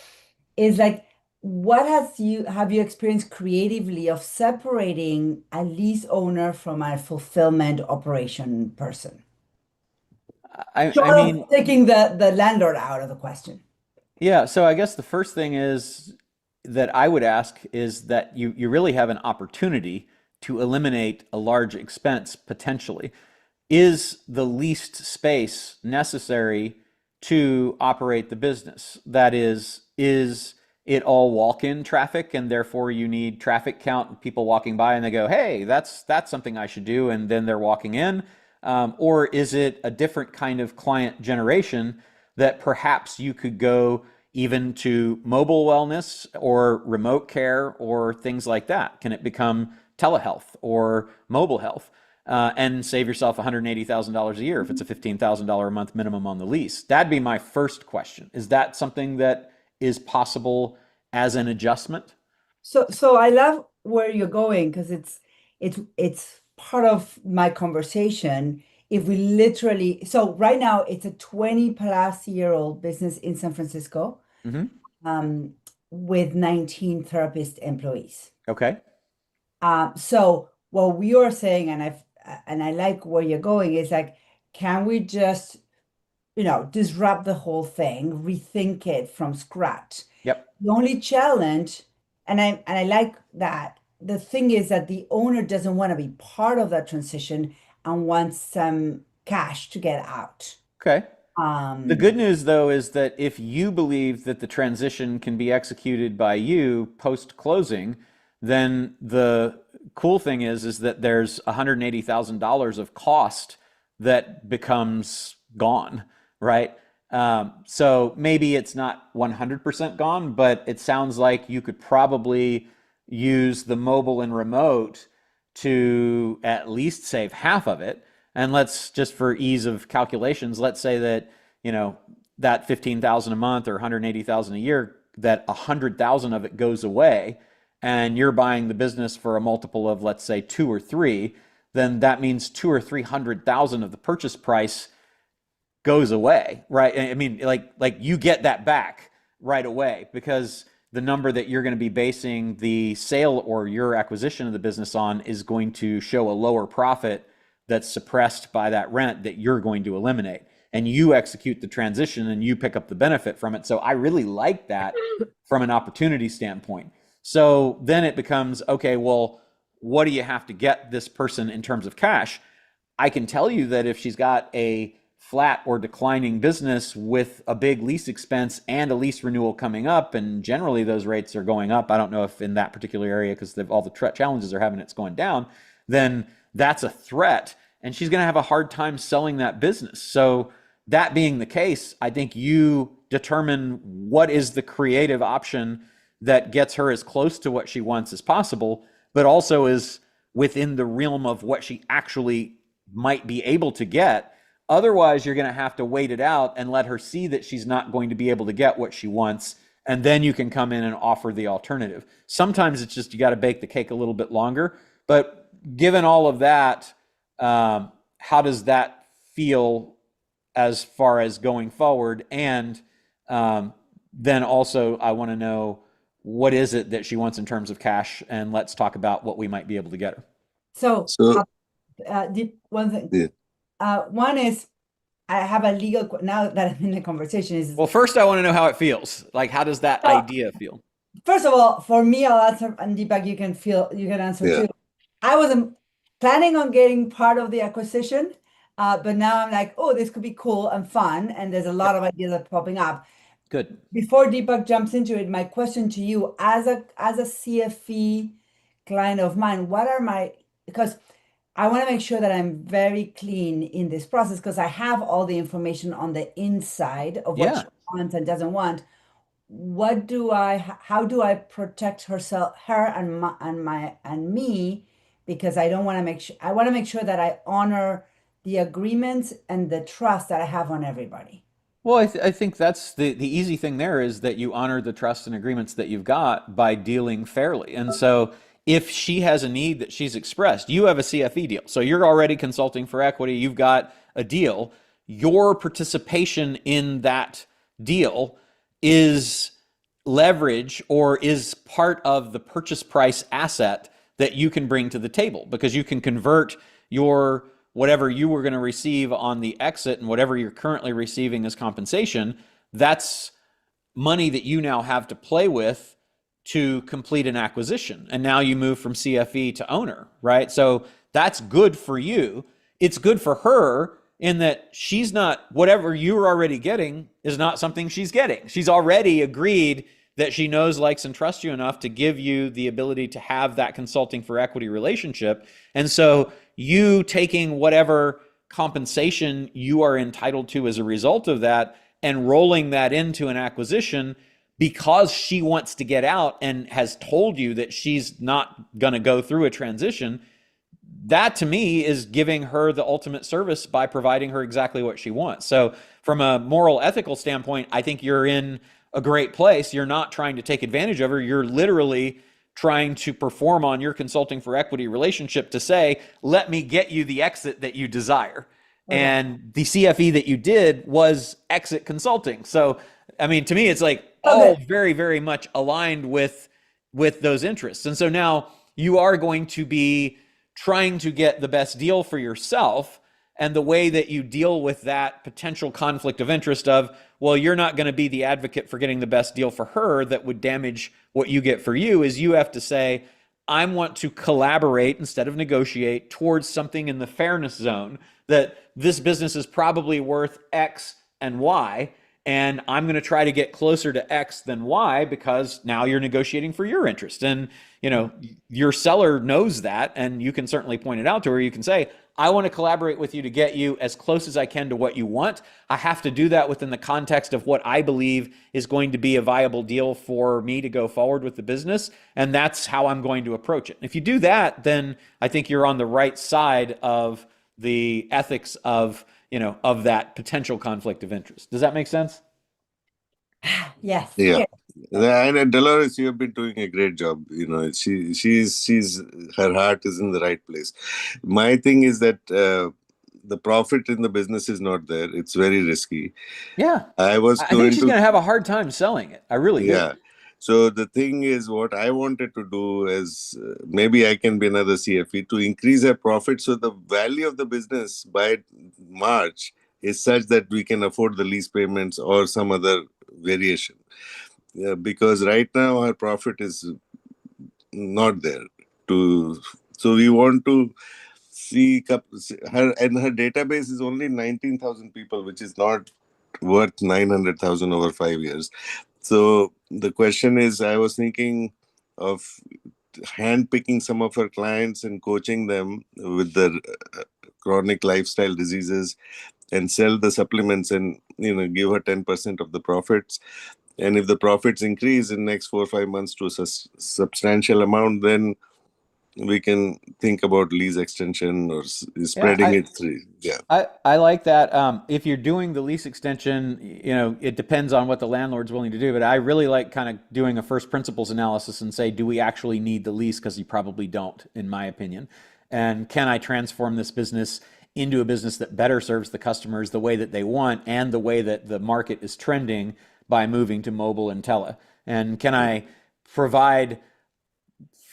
Is like, what have you experienced creatively of separating a lease owner from a fulfillment operation person? I Short of mean, taking the landlord out of the question. yeah, so I guess the first thing is that I would ask is that you really have an opportunity to eliminate a large expense potentially. Is the leased space necessary to operate the business? That is it all walk-in traffic and therefore you need traffic count, people walking by and they go, hey, that's something I should do, and then they're walking in? Or is it a different kind of client generation that perhaps you could go even to mobile wellness or remote care or things like that? Can it become telehealth or mobile health? And save yourself $180,000 a year if it's a $15,000 a month minimum on the lease? That'd be my first question. Is that something that is possible as an adjustment? So I love where you're going because it's part of my conversation. If we literally, so right now it's a 20-plus-year-old business in San Francisco with 19 therapist employees. Okay. So what we are saying, and I like where you're going, is like, can we just, disrupt the whole thing, rethink it from scratch? Yep. The only challenge, and I like that, the thing is that the owner doesn't want to be part of that transition and wants some cash to get out. Okay. The good news, though, is that if you believe that the transition can be executed by you post-closing, then the cool thing is that there's $180,000 of cost that becomes gone, right? So maybe it's not 100% gone, but it sounds like you could probably use the mobile and remote to at least save half of it. And let's just, for ease of calculations, let's say that, that $15,000 a month or $180,000 a year, that $100,000 of it goes away, and you're buying the business for a multiple of, let's say, 2 or 3, then that means 200,000 or 300,000 of the purchase price goes away, right? I mean, like you get that back right away, because the number that you're going to be basing the sale or your acquisition of the business on is going to show a lower profit that's suppressed by that rent that you're going to eliminate. And you execute the transition and you pick up the benefit from it. So I really like that from an opportunity standpoint. So then it becomes, okay, well, what do you have to get this person in terms of cash? I can tell you that if she's got a flat or declining business with a big lease expense and a lease renewal coming up, and generally those rates are going up, I don't know if in that particular area, because all the challenges they're having, it's going down, then that's a threat, and she's going to have a hard time selling that business. So that being the case, I think you determine what is the creative option that gets her as close to what she wants as possible, but also is within the realm of what she actually might be able to get Otherwise, you're going to have to wait it out and let her see that she's not going to be able to get what she wants. And then you can come in and offer the alternative. Sometimes it's just you got to bake the cake a little bit longer. But given all of that, how does that feel as far as going forward? And then also, I want to know, what is it that she wants in terms of cash? And let's talk about what we might be able to get her. So, So one thing. yeah. One is, I have a legal, now that I'm in the conversation is, Well, first, I want to know how it feels. Like, how does that idea feel? first of all, for me, I'll answer, and Deepak, you can answer Yeah. too. I wasn't planning on getting part of the acquisition, but now I'm like, oh, this could be cool and fun, and there's a lot of ideas that are popping up. Good. Before Deepak jumps into it, my question to you, as a CFE client of mine, what are my, because I want to make sure that I'm very clean in this process, because I have all the information on the inside of what Yeah. she wants and doesn't want. How do I protect her and me? Because I don't want to I want to make sure that I honor the agreements and the trust that I have on everybody. Well, I think that's the easy thing there, is that you honor the trust and agreements that you've got by dealing fairly. And so if she has a need that she's expressed, you have a CFE deal. So you're already consulting for equity, you've got a deal. Your participation in that deal is leverage, or is part of the purchase price asset that you can bring to the table, because you can convert your whatever you were going to receive on the exit and whatever you're currently receiving as compensation. That's money that you now have to play with to complete an acquisition. And now you move from CFE to owner, right? So that's good for you. It's good for her in that she's not, whatever you're already getting is not something she's getting. She's already agreed that she knows, likes, and trusts you enough to give you the ability to have that consulting for equity relationship. And so you taking whatever compensation you are entitled to as a result of that and rolling that into an acquisition, because she wants to get out and has told you that she's not going to go through a transition, that to me is giving her the ultimate service by providing her exactly what she wants. So from a moral, ethical standpoint, I think you're in a great place. You're not trying to take advantage of her. You're literally trying to perform on your consulting for equity relationship to say, let me get you the exit that you desire. Okay. And the CFE that you did was exit consulting. So, I mean, to me, it's like all very, very much aligned with those interests. And so now you are going to be trying to get the best deal for yourself. And the way that you deal with that potential conflict of interest of, well, you're not going to be the advocate for getting the best deal for her that would damage what you get for you, is you have to say, I want to collaborate instead of negotiate towards something in the fairness zone, that this business is probably worth X and Y, and I'm going to try to get closer to X than Y, because now you're negotiating for your interest. And, you know, your seller knows that, and you can certainly point it out to her. You can say, I want to collaborate with you to get you as close as I can to what you want. I have to do that within the context of what I believe is going to be a viable deal for me to go forward with the business. And that's how I'm going to approach it. If you do that, then I think you're on the right side of the ethics of, you know, of that potential conflict of interest. Does that make sense? Yes. Yeah. And Dolores, you have been doing a great job. You know, she's her heart is in the right place. My thing is that the profit in the business is not there. It's very risky. Yeah. I think she's going to have a hard time selling it. I really do. Yeah. So the thing is, what I wanted to do is maybe I can be another CFE to increase her profit. So the value of the business by March is such that we can afford the lease payments or some other variation. Yeah, because right now our profit is not there. So we want to see her, and her database is only 19,000 people, which is not worth 900,000 over 5 years. So the question is, I was thinking of handpicking some of her clients and coaching them with the chronic lifestyle diseases and sell the supplements and, you know, give her 10% of the profits. And if the profits increase in next 4 or 5 months to a substantial amount, then we can think about lease extension or Yeah, spreading it through. Yeah. I like that. If you're doing the lease extension, it depends on what the landlord's willing to do. But I really like kind of doing a first principles analysis and say, do we actually need the lease? Because you probably don't, in my opinion. And can I transform this business into a business that better serves the customers the way that they want and the way that the market is trending by moving to mobile and tele? And can I provide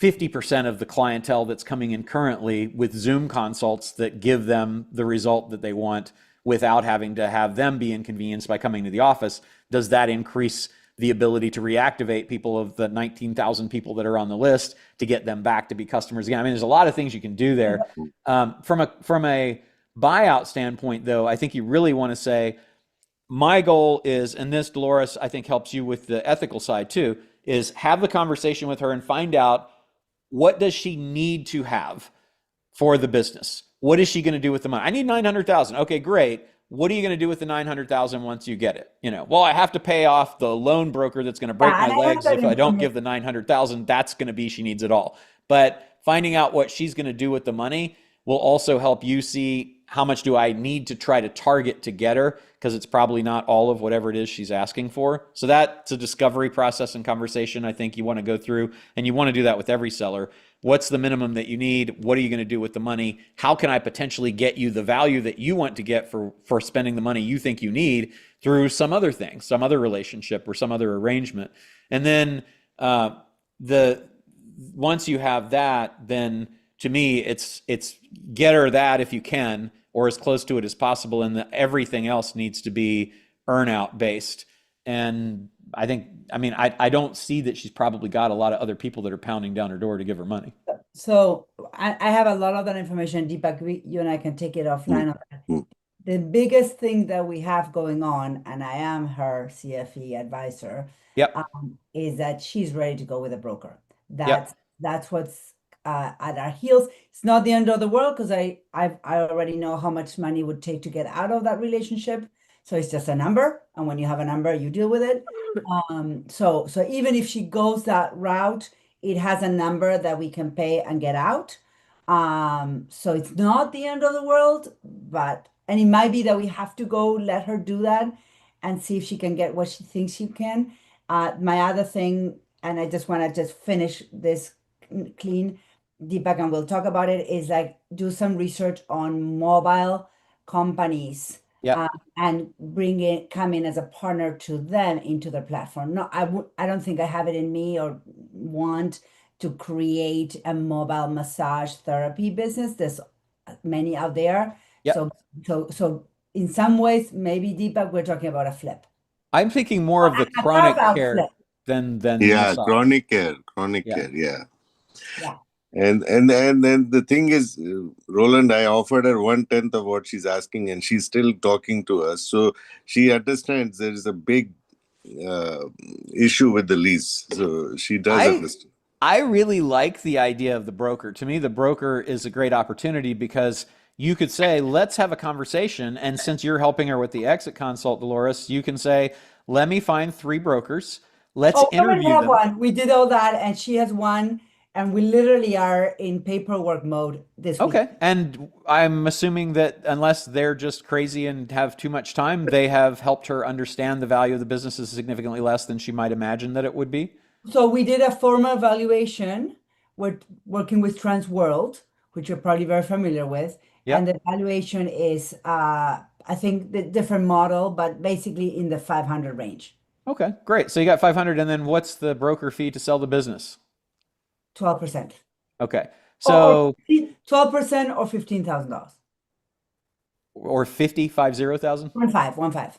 50% of the clientele that's coming in currently with Zoom consults that give them the result that they want without having to have them be inconvenienced by coming to the office? Does that increase the ability to reactivate people of the 19,000 people that are on the list to get them back to be customers again? I mean, there's a lot of things you can do there. From a buyout standpoint, though, I think you really want to say, my goal is, and this, Dolores, I think helps you with the ethical side too, is have the conversation with her and find out, what does she need to have for the business? What is she going to do with the money? I need 900,000. Okay, great. What are you going to do with the 900,000 once you get it? Well, I have to pay off the loan broker that's going to break my and I have legs that if I don't information. give the 900,000. That's going to be, she needs it all. But finding out what she's going to do with the money will also help you see, how much do I need to try to target to get her? Because it's probably not all of whatever it is she's asking for. So that's a discovery process and conversation I think you want to go through. And you want to do that with every seller. What's the minimum that you need? What are you going to do with the money? How can I potentially get you the value that you want to get for spending the money you think you need through some other thing, some other relationship or some other arrangement? And then once you have that, then to me, it's get her that if you can, or as close to it as possible, and everything else needs to be earn-out based. And I don't see that she's probably got a lot of other people that are pounding down her door to give her money. So I have a lot of that information. Deepak, you and I can take it offline on that. Mm. The biggest thing that we have going on, and I am her CFE advisor, Yep. is that she's ready to go with a broker. Yep. That's what's at our heels. It's not the end of the world, because I already know how much money it would take to get out of that relationship. So it's just a number, and when you have a number, you deal with it. So even if she goes that route, it has a number that we can pay and get out. So it's not the end of the world, and it might be that we have to go let her do that and see if she can get what she thinks she can. My other thing, and I just want to finish this clean, Deepak, and we'll talk about it, is like do some research on mobile companies. Yep. And come in as a partner to them into their platform. No, I don't think I have it in me or want to create a mobile massage therapy business. There's many out there. Yep. So in some ways, maybe, Deepak, we're talking about a flip. I'm thinking more of the A chronic carve-out care flip. than Yeah, massage. chronic care, Yeah. yeah. Yeah. And then the thing is, Roland, I offered her 1/10 of what she's asking, and she's still talking to us. So she understands there is a big issue with the lease. So she does understand. I really like the idea of the broker. To me, the broker is a great opportunity, because you could say, let's have a conversation. And since you're helping her with the exit consult, Dolores, you can say, let me find 3 brokers. Let's interview them. One. We did all that, and she has one. And we literally are in paperwork mode this week. Okay. And I'm assuming that unless they're just crazy and have too much time, they have helped her understand the value of the business is significantly less than she might imagine that it would be. So we did a formal valuation. We're working with Transworld, which you're probably very familiar with. Yep. And the valuation is, I think, the different model, but basically in the 500 range. Okay, great. So you got 500, and then what's the broker fee to sell the business? 12%. Okay. So 12% or $15,000. Or 50,000? 15.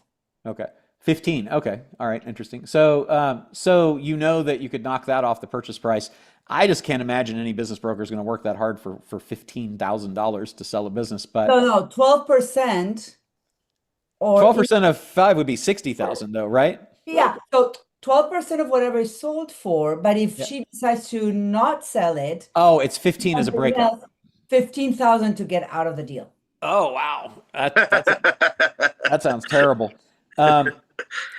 Okay. 15. Okay. All right. Interesting. So, so you know that you could knock that off the purchase price. I just can't imagine any business broker is going to work that hard for $15,000 to sell a business. But no, 12% or 12% of 5 would be 60,000, though, right? Yeah. So 12% of whatever is sold for, but if she decides to not sell it, it's 15 as a breakup. 15,000 to get out of the deal. Oh wow, that sounds terrible.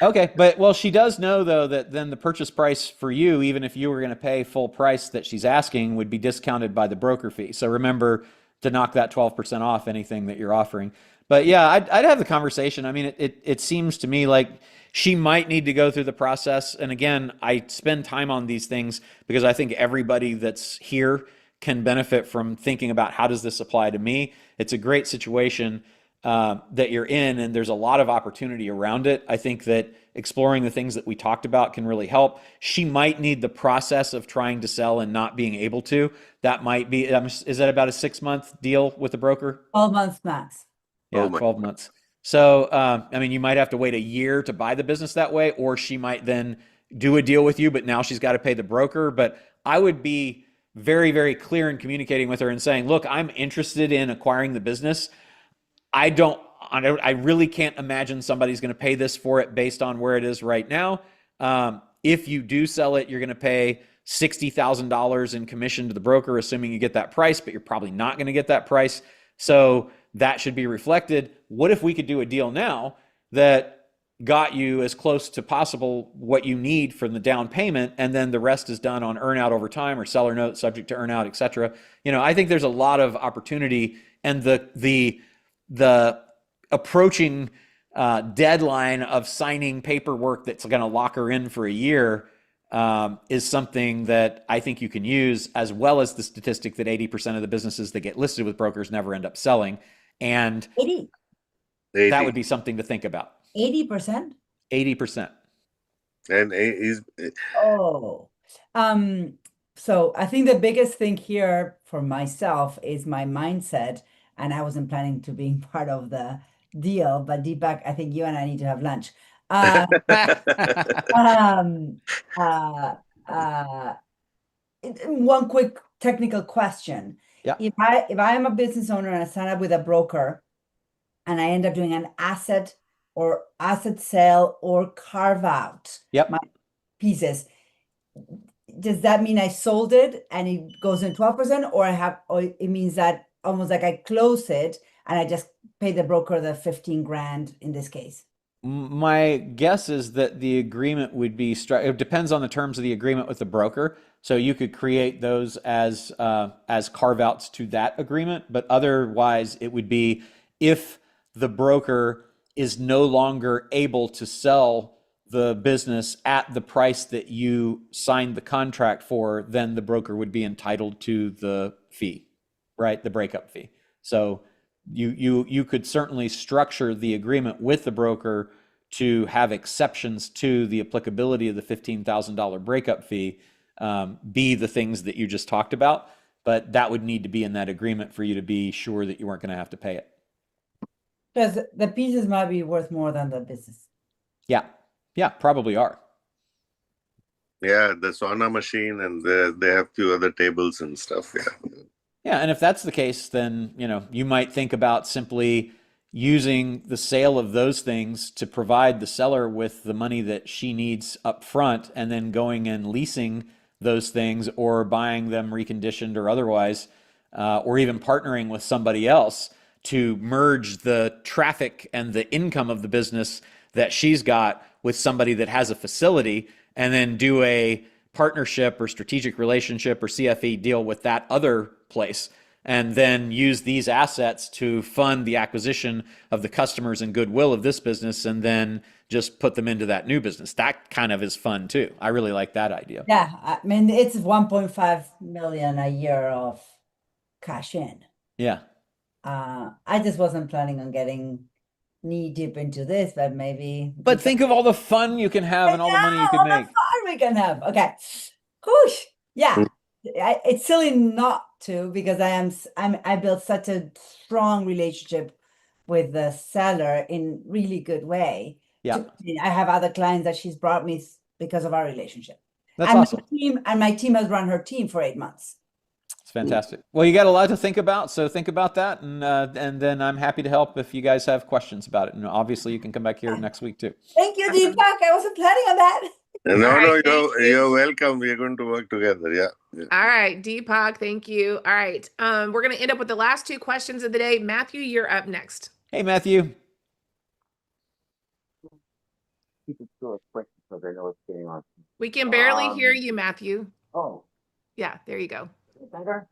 Okay, but well, she does know though that then the purchase price for you, even if you were going to pay full price that she's asking, would be discounted by the broker fee. So remember to knock that 12% off anything that you're offering. But yeah, I'd have the conversation. I mean, it seems to me like she might need to go through the process. And again, I spend time on these things because I think everybody that's here can benefit from thinking about how does this apply to me. It's a great situation that you're in, and there's a lot of opportunity around it. I think that exploring the things that we talked about can really help. She might need the process of trying to sell and not being able to. That might be, is that about a 6-month deal with the broker? 12 months max. Yeah, Oh my. 12 months. So, I mean, you might have to wait a year to buy the business that way, or she might then do a deal with you, but now she's got to pay the broker. But I would be very, very clear in communicating with her and saying, look, I'm interested in acquiring the business. I really can't imagine somebody's going to pay this for it based on where it is right now. If you do sell it, you're going to pay $60,000 in commission to the broker, assuming you get that price, but you're probably not going to get that price. So that should be reflected. What if we could do a deal now that got you as close to possible what you need from the down payment, and then the rest is done on earnout over time or seller note subject to earnout, et cetera. I think there's a lot of opportunity, and the approaching deadline of signing paperwork that's going to lock her in for a year is something that I think you can use, as well as the statistic that 80% of the businesses that get listed with brokers never end up selling. And 80. that would be something to think about. 80%? 80%. And he's Oh. So I think the biggest thing here for myself is my mindset, and I wasn't planning to being part of the deal, but Deepak, I think you and I need to have lunch. One quick technical question. Yeah. If I am a business owner and I sign up with a broker and I end up doing an asset sale or carve out Yep. my pieces, does that mean I sold it and it goes in 12%, or it means that almost like I close it and I just pay the broker the 15 grand in this case? My guess is that the agreement would be it depends on the terms of the agreement with the broker. So you could create those as carve outs to that agreement, but otherwise it would be if the broker is no longer able to sell the business at the price that you signed the contract for, then the broker would be entitled to the fee, right? The breakup fee. So you could certainly structure the agreement with the broker to have exceptions to the applicability of the $15,000 breakup fee, be the things that you just talked about, but that would need to be in that agreement for you to be sure that you weren't going to have to pay it. Because the pieces might be worth more than the business. Yeah, probably are. yeah, the sauna machine, and they have few other tables and stuff. Yeah, and if that's the case, then you might think about simply using the sale of those things to provide the seller with the money that she needs up front, and then going and leasing those things or buying them reconditioned or otherwise, or even partnering with somebody else to merge the traffic and the income of the business that she's got with somebody that has a facility, and then do a partnership or strategic relationship or CFE deal with that other place, and then use these assets to fund the acquisition of the customers and goodwill of this business, and then just put them into that new business. That kind of is fun too. I really like that idea. Yeah, I mean, it's 1.5 million a year of cash in. Yeah. I just wasn't planning on getting knee deep into this, but maybe. But think of all the fun you can have and all the money you could all the make. fun we can have. Okay. Whoosh. Yeah. It's silly not to, because I built such a strong relationship with the seller in really good way. Yeah. I have other clients that she's brought me because of our relationship. That's awesome. My team has run her team for 8 months. It's fantastic. Well, you got a lot to think about, so think about that, and then I'm happy to help if you guys have questions about it. And obviously, you can come back here next week too. Thank you, Deepak. I wasn't planning on that. No, you're welcome. We're going to work together. Yeah. All right, Deepak, thank you. All right, we're going to end up with the last 2 questions of the day. Matthew, you're up next. Hey, Matthew. keep it short, quick, because I know it's getting on. We can barely hear you, Matthew. Oh, Yeah, there you go. better?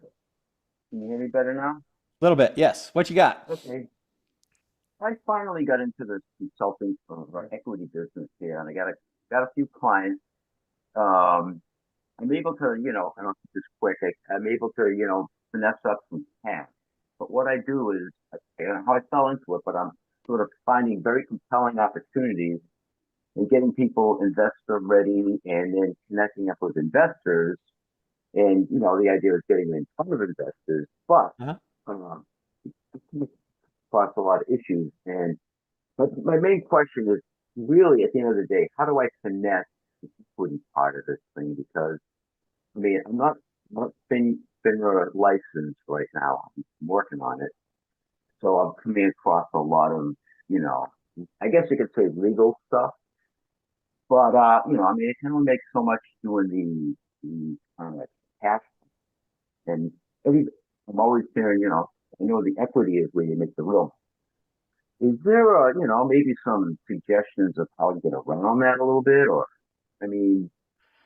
Can you hear me better now? A little bit, yes. What you got? Okay. I finally got into this consulting for equity business here, and I got a few clients. I'm able to, I don't keep this quick. I'm able to, finesse up some cash. But what I do is, I don't know how I fell into it, but I'm sort of finding very compelling opportunities and getting people investor ready, and then connecting up with investors. And the idea is getting in front of investors, but um, it costs a lot of issues. But my main question is really, at the end of the day, how do I finesse the equity part of this thing? Because I mean, I'm not FINRA licensed right now. I'm working on it, so I'm coming across a lot of, I guess you could say legal stuff. But I mean, it can only make so much doing the cash, and I'm always hearing, I know the equity is where you make the real. Is there maybe some suggestions of how to get around that a little bit? Or, I mean,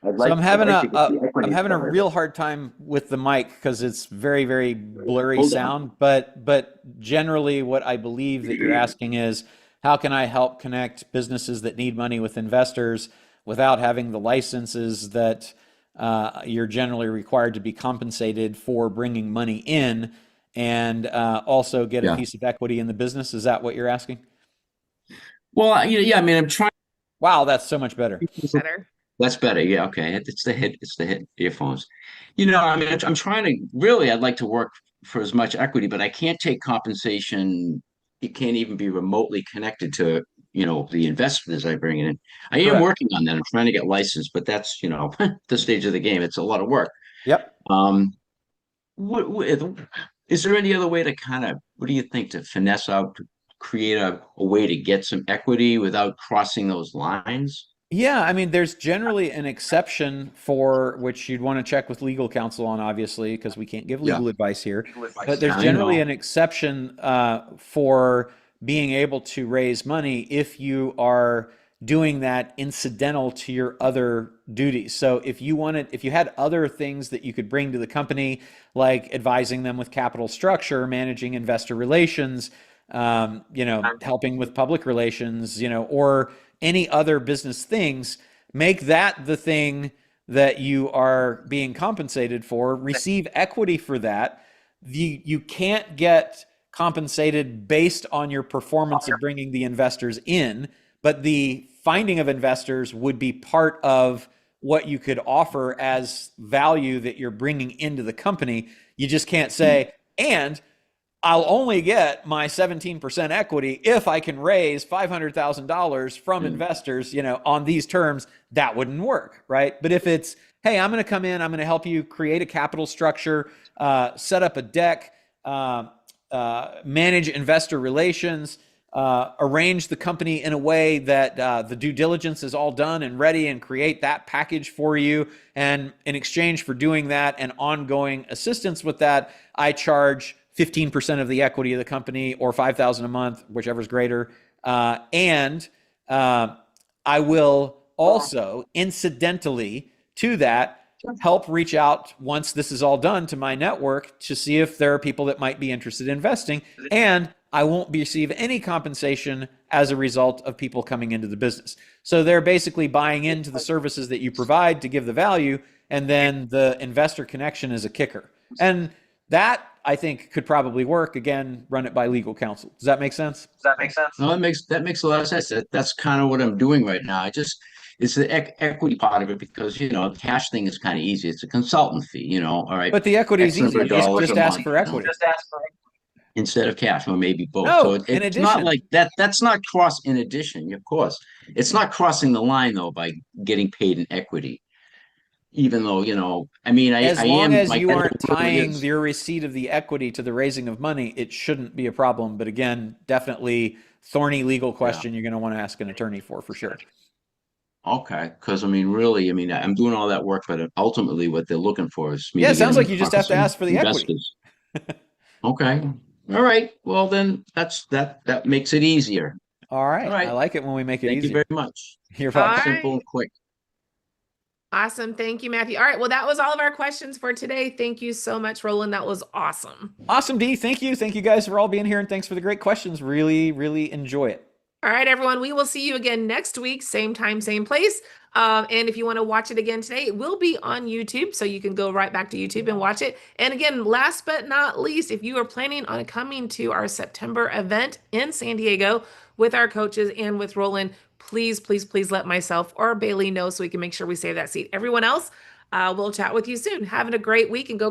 So I'm having I'd like to get the I'm equity having a side of real it. hard time with the mic because it's very, very blurry Hold on. sound. But generally, what I believe that you're asking is, how can I help connect businesses that need money with investors without having the licenses that you're generally required to be compensated for bringing money in, and also get a Yeah. piece of equity in the business? Is that what you're asking? Well, yeah, I mean, I'm trying. Wow, that's so much better. Better. That's better. Yeah, okay. It's the hit earphones. I mean, I'm trying to really, I'd like to work for as much equity, but I can't take compensation. It can't even be remotely connected to, the investors I bring in. I am Correct. working on that. I'm trying to get licensed, but that's, the stage of the game. It's a lot of work. Yep. What is there any other way to what do you think, to finesse out, to create a way to get some equity without crossing those lines? Yeah, I mean, there's generally an exception for which you'd want to check with legal counsel on, obviously, because we can't give Yeah. legal advice here. But there's I generally know. an exception for being able to raise money if you are doing that incidental to your other duties. So if you had other things that you could bring to the company, like advising them with capital structure, managing investor relations, helping with public relations, or any other business things, make that the thing that you are being compensated for, receive equity for that. You can't get compensated based on your performance of bringing the investors in, but the finding of investors would be part of what you could offer as value that you're bringing into the company. You just can't say, and I'll only get my 17% equity if I can raise $500,000 from investors, on these terms. That wouldn't work, right? But if it's, hey, I'm going to come in, I'm going to help you create a capital structure, set up a deck, manage investor relations, arrange the company in a way that the due diligence is all done and ready, and create that package for you. And in exchange for doing that and ongoing assistance with that, I charge 15% of the equity of the company, or $5,000 a month, whichever's greater. And I will also, incidentally to that, help reach out, once this is all done, to my network to see if there are people that might be interested in investing. And I won't receive any compensation as a result of people coming into the business. So they're basically buying into the services that you provide to give the value, and then the investor connection is a kicker. And that, I think, could probably work. Again, run it by legal counsel. Does that make sense? No, that makes a lot of sense. That's kind of what I'm doing right now. It's the equity part of it, because the cash thing is kind of easy. It's a consultant fee, all right. But the equity is X number easy. of dollars Just a ask month, for equity. instead of cash, or maybe both. No, So in it's not addition. like that. That's not in addition, of course. It's not crossing the line though by getting paid in equity. Even though, I mean, As I long am, as my you aren't network really tying is. your receipt of the equity to the raising of money, it shouldn't be a problem. But again, definitely thorny legal question you're going to want to ask an attorney for sure. Okay, because I mean, really, I mean, I'm doing all that work, but ultimately, what they're looking for is me Yeah, to it get sounds them like in you just front of have to some ask for the equity. investors. Okay, all right. Well, then that makes it easier. All right. All right. I like it when we make it Thank easy. you very much. You're All welcome. Simple right. and quick. Awesome. Thank you, Matthew. All right. Well, that was all of our questions for today. Thank you so much, Roland. That was awesome. Awesome, Dee. Thank you. Thank you guys for all being here, and thanks for the great questions. Really, really enjoy it. All right, everyone. We will see you again next week, same time, same place. And if you want to watch it again today, it will be on YouTube. So you can go right back to YouTube and watch it. And again, last but not least, if you are planning on coming to our September event in San Diego with our coaches and with Roland, please, please, please let myself or Bailey know so we can make sure we save that seat. Everyone else, we'll chat with you soon. Having a great week and go